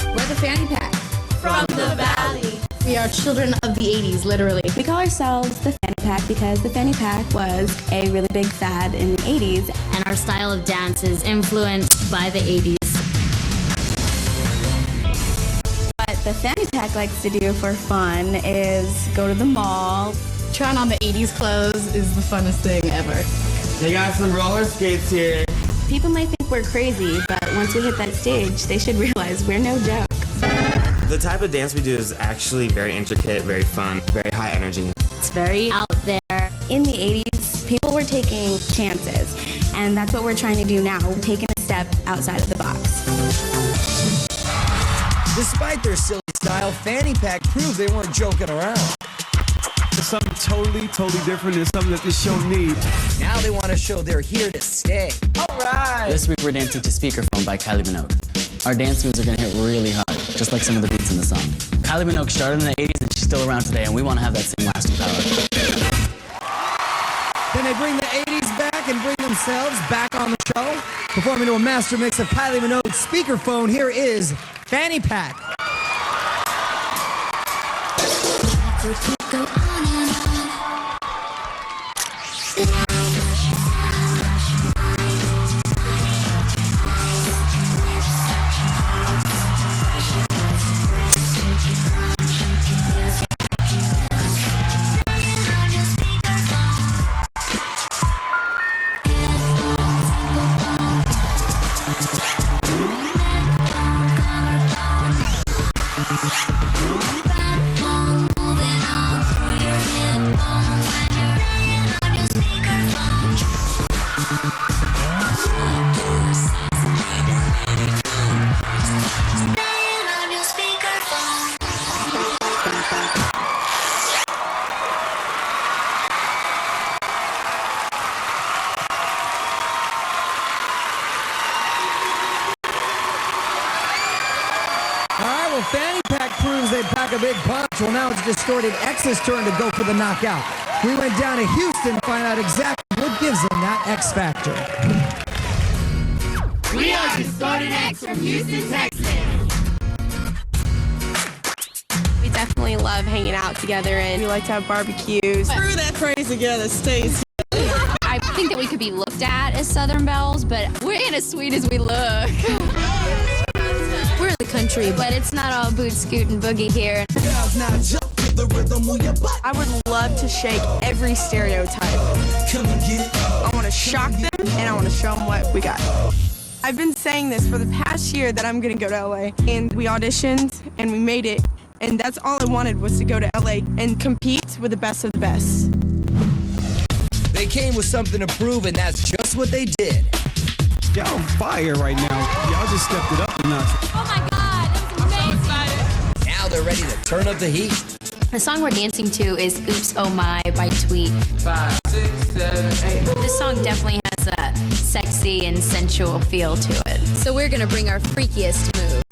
[SPEAKER 7] We're the Fanny Pack.
[SPEAKER 16] From the Valley.
[SPEAKER 7] We are children of the 80s, literally.
[SPEAKER 17] We call ourselves the Fanny Pack because the Fanny Pack was a really big fad in the 80s.
[SPEAKER 16] And our style of dance is influenced by the 80s.
[SPEAKER 17] What the Fanny Pack likes to do for fun is go to the mall.
[SPEAKER 7] Trying on the 80s clothes is the funnest thing ever.
[SPEAKER 9] They got some roller skates here.
[SPEAKER 17] People might think we're crazy, but once we hit that stage, they should realize we're no joke.
[SPEAKER 9] The type of dance we do is actually very intricate, very fun, very high energy.
[SPEAKER 16] It's very out there.
[SPEAKER 17] In the 80s, people were taking chances, and that's what we're trying to do now, taking a step outside of the box.
[SPEAKER 6] Despite their silly style, Fanny Pack proved they weren't joking around.
[SPEAKER 2] It's something totally different and something that this show needs.
[SPEAKER 6] Now they want to show they're here to stay.
[SPEAKER 9] All right!
[SPEAKER 12] This week we're dancing to Speakerphone by Kylie Minogue. Our dance moves are going to hit really hard, just like some of the beats in the song. Kylie Minogue started in the 80s and she's still around today, and we want to have that same lasting power.
[SPEAKER 1] Then they bring the 80s back and bring themselves back on the show. Performing to a master mix of Kylie Minogue's Speakerphone, here is Fanny Pack. Fanny Pack proves they pack a big punch. Well, now it's Distorted X's turn to go for the knockout. We went down to Houston to find out exactly what gives them that X factor.
[SPEAKER 16] We are Distorted X from Houston, Texas.
[SPEAKER 8] We definitely love hanging out together, and we like to have barbecues.
[SPEAKER 15] Screw that praise together, Stacy.
[SPEAKER 7] I think that we could be looked at as Southern Belles, but we ain't as sweet as we look. We're in the country, but it's not all boot, scoot, and boogie here.
[SPEAKER 8] I would love to shake every stereotype. I want to shock them, and I want to show them what we got.
[SPEAKER 3] I've been saying this for the past year that I'm gonna go to LA, and we auditioned and we made it, and that's all I wanted was to go to LA and compete with the best of the best.
[SPEAKER 6] They came with something to prove, and that's just what they did.
[SPEAKER 2] Y'all on fire right now. Y'all just stepped it up a notch.
[SPEAKER 14] Oh my God, that was amazing.
[SPEAKER 6] Now they're ready to turn up the heat.
[SPEAKER 17] The song we're dancing to is Oops Oh My by Tweet.
[SPEAKER 10] 5, 6, 7, 8.
[SPEAKER 17] This song definitely has a sexy and sensual feel to it.
[SPEAKER 7] So we're gonna bring our freakiest moves.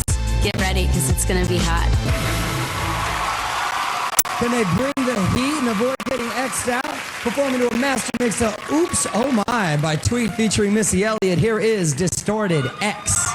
[SPEAKER 17] Get ready, because it's gonna be hot.
[SPEAKER 1] Can they bring the heat and avoid getting X'd out? Performing to a master mix of Oops Oh My by Tweet featuring Missy Elliott. Here is Distorted X.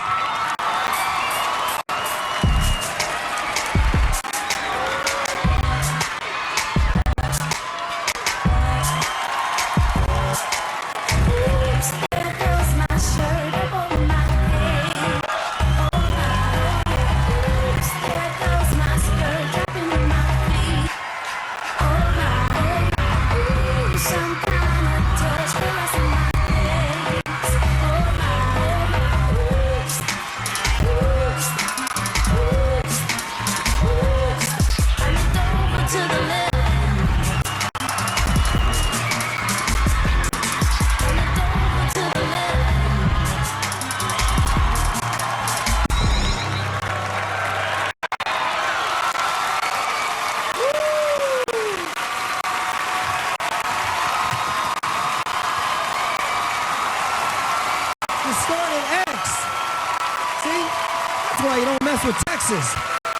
[SPEAKER 1] You don't mess with Texas.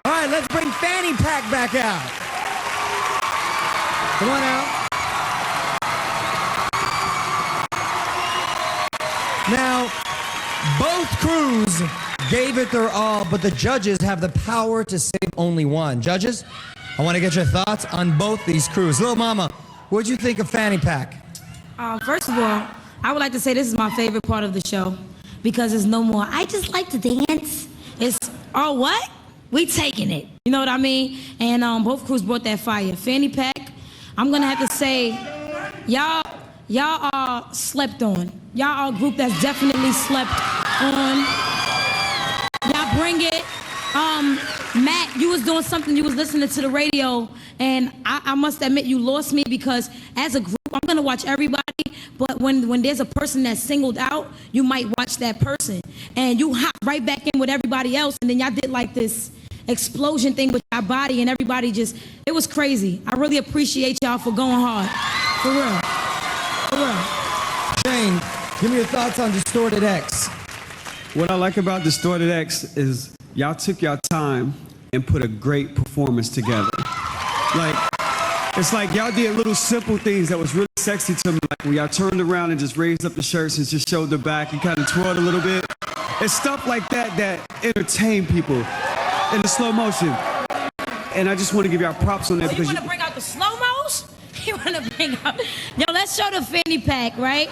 [SPEAKER 1] All right, let's bring Fanny Pack back out. Come on out. Now, both crews gave it their all, but the judges have the power to save only one. Judges, I want to get your thoughts on both these crews. Lil Mama, what'd you think of Fanny Pack?
[SPEAKER 5] First of all, I would like to say this is my favorite part of the show because there's no more, I just like to dance. It's, oh, what? We taking it. You know what I mean? And both crews brought that fire. Fanny Pack, I'm going to have to say, y'all are slept on. Y'all are a group that's definitely slept on. Y'all bring it. Matt, you was doing something, you was listening to the radio, and I must admit you lost me because as a group, I'm gonna watch everybody, but when there's a person that's singled out, you might watch that person, and you hop right back in with everybody else, and then y'all did like this explosion thing with your body, and everybody just, it was crazy. I really appreciate y'all for going hard, for real.
[SPEAKER 1] Shane, give me your thoughts on Distorted X.
[SPEAKER 2] What I like about Distorted X is y'all took y'all time and put a great performance together. Like, it's like y'all did little simple things that was really sexy to me. Like when y'all turned around and just raised up the shirts and just showed the back and kind of twirled a little bit. It's stuff like that that entertain people in the slow motion. And I just want to give y'all props on that because
[SPEAKER 5] you want to bring out the slow-mos? You want to bring out... Yo, let's show the Fanny Pack, right?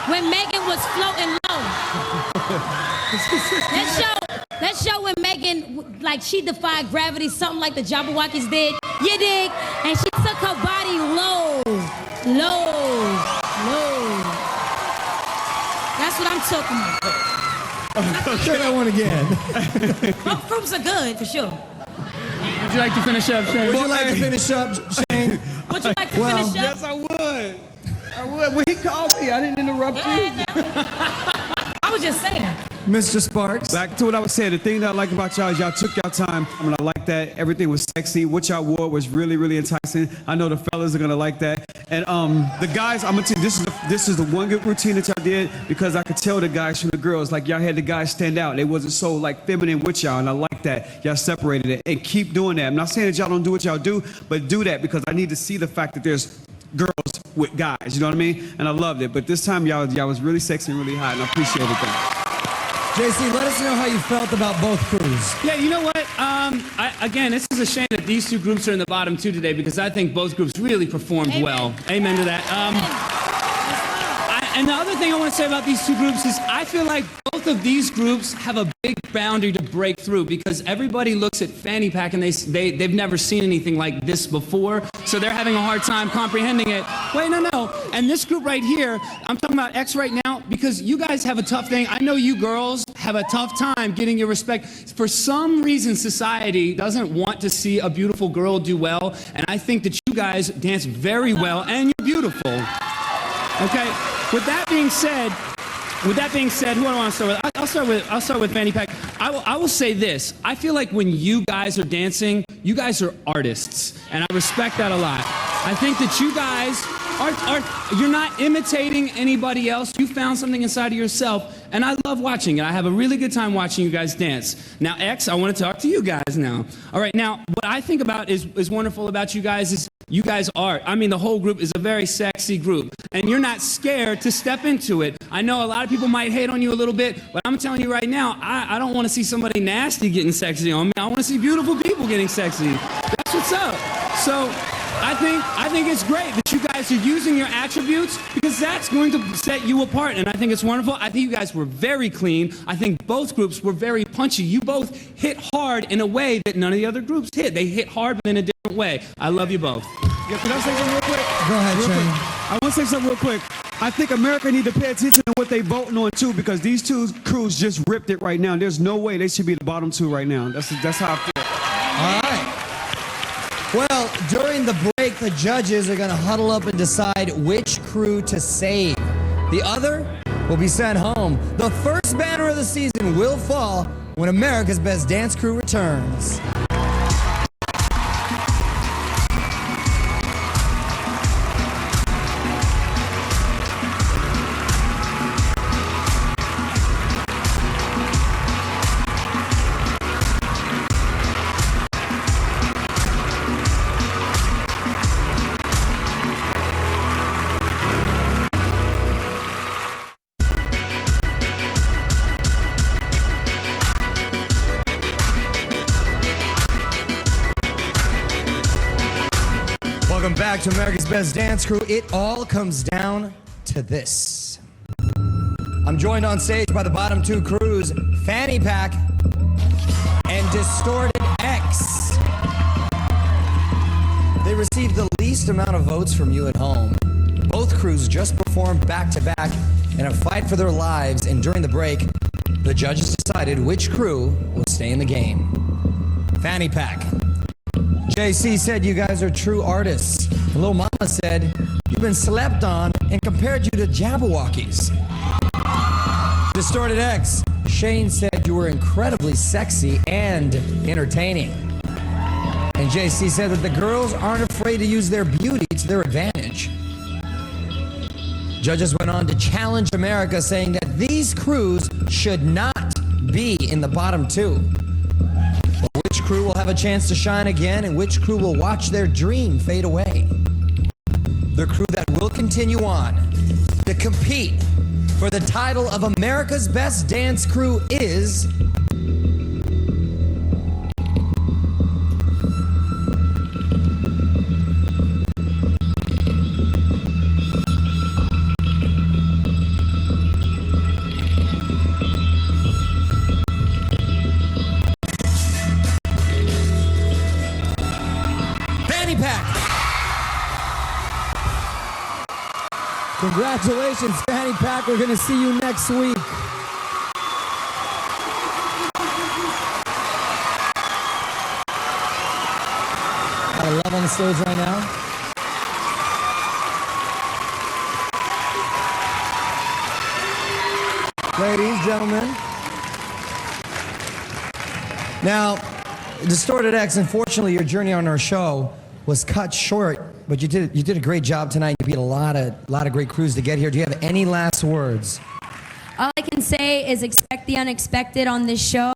[SPEAKER 5] When Megan was floating low. Let's show when Megan, like she defied gravity, something like the Jabberwockies did. You dig? And she took her body low. That's what I'm talking about.
[SPEAKER 1] Say that one again.
[SPEAKER 5] Both groups are good, for sure.
[SPEAKER 4] Would you like to finish up, Shane?
[SPEAKER 1] Would you like to finish up, Shane?
[SPEAKER 5] Would you like to finish up?
[SPEAKER 2] Yes, I would. When he called me, I didn't interrupt you.
[SPEAKER 5] I was just saying.
[SPEAKER 1] Mr. Sparks.
[SPEAKER 2] Back to what I was saying, the thing that I like about y'all is y'all took y'all time. I mean, I like that. Everything was sexy. What y'all wore was really, really enticing. I know the fellas are gonna like that. And the guys, I'm gonna tell you, this is the one good routine that y'all did because I could tell the guys from the girls, like y'all had the guys stand out. They wasn't so like feminine with y'all, and I like that. Y'all separated it and keep doing that. I'm not saying that y'all don't do what y'all do, but do that because I need to see the fact that there's girls with guys, you know what I mean? And I loved it. But this time y'all was really sexy and really hot, and I appreciated that.
[SPEAKER 1] JC, let us know how you felt about both crews.
[SPEAKER 4] Yeah, you know what? Again, this is a shame that these two groups are in the bottom two today because I think both groups really performed well. Amen to that. And the other thing I want to say about these two groups is I feel like both both of these groups have a big boundary to break through because everybody looks at Fanny Pack and they've never seen anything like this before, so they're having a hard time comprehending it. Wait, no. And this group right here, I'm talking about X right now because you guys have a tough thing. I know you girls have a tough time getting your respect. For some reason, society doesn't want to see a beautiful girl do well, and I think that you guys dance very well and you're beautiful. Okay, with that being said, who do I want to start with? I'll start with Fanny Pack. I will say this. I feel like when you guys are dancing, you guys are artists, and I respect that a lot. I think that you guys you're not imitating anybody else. You found something inside of yourself, and I love watching it. I have a really good time watching you guys dance. Now, X, I want to talk to you guys now. All right, now, what I think about is wonderful about you guys is you guys are, the whole group is a very sexy group, and you're not scared to step into it. I know a lot of people might hate on you a little bit, but I'm telling you right now, I don't want to see somebody nasty getting sexy on me. I want to see beautiful people getting sexy. That's what's up. So I think it's great that you guys are using your attributes because that's going to set you apart, and I think it's wonderful. I think you guys were very clean. I think both groups were very punchy. You both hit hard in a way that none of the other groups hit. They hit hard, but in a different way. I love you both.
[SPEAKER 2] Yeah, can I say something real quick?
[SPEAKER 1] Go ahead, Shane.
[SPEAKER 2] I want to say something real quick. I think America need to pay attention to what they voting on too, because these two crews just ripped it right now. There's no way they should be the bottom two right now. That's how I feel.
[SPEAKER 1] All right. Well, during the break, the judges are going to huddle up and decide which crew to save. The other will be sent home. The first banner of the season will fall when America's Best Dance Crew returns. Welcome back to America's Best Dance Crew. It all comes down to this. I'm joined on stage by the bottom two crews, Fanny Pack and Distorted X. They received the least amount of votes from you at home. Both crews just performed back-to-back in a fight for their lives, and during the break, the judges decided which crew will stay in the game. Fanny Pack. JC said you guys are true artists. Lil Mama said you've been slept on and compared you to Jabberwockies. Distorted X. Shane said you were incredibly sexy and entertaining. And JC said that the girls aren't afraid to use their beauty to their advantage. Judges went on to challenge America, saying that these crews should not be in the bottom two. But which crew will have a chance to shine again, and which crew will watch their dream fade away? The crew that will continue on to compete for the title of America's Best Dance Crew is... Congratulations, Fanny Pack. We're going to see you next week. Got a love on the stage right now. Ladies, gentlemen. Now, Distorted X, unfortunately, your journey on our show was cut short, but you did a great job tonight. You beat a lot of great crews to get here. Do you have any last words?
[SPEAKER 7] All I can say is expect the unexpected on this show.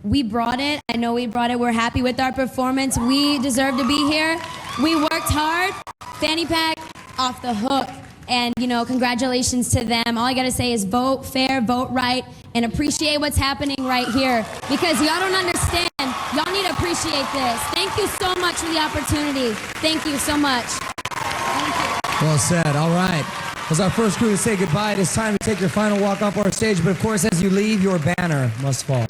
[SPEAKER 7] We brought it. I know we brought it. We're happy with our performance. We deserve to be here. We worked hard. Fanny Pack off the hook. And, you know, congratulations to them. All I got to say is vote fair, vote right, and appreciate what's happening right here. Because y'all don't understand. Y'all need to appreciate this. Thank you so much for the opportunity. Thank you so much. Thank you.
[SPEAKER 1] Well said. All right. As our first crew to say goodbye, it is time to take your final walk off our stage. But of course, as you leave, your banner must fall.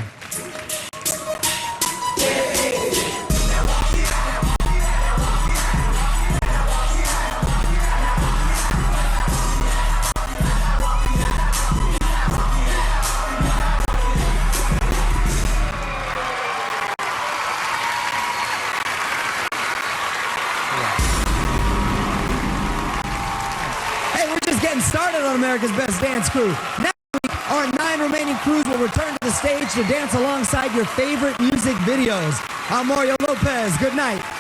[SPEAKER 1] Started on America's Best Dance Crew. Next week, our 9 remaining crews will return to the stage to dance alongside your favorite music videos. I'm Mario Lopez. Good night.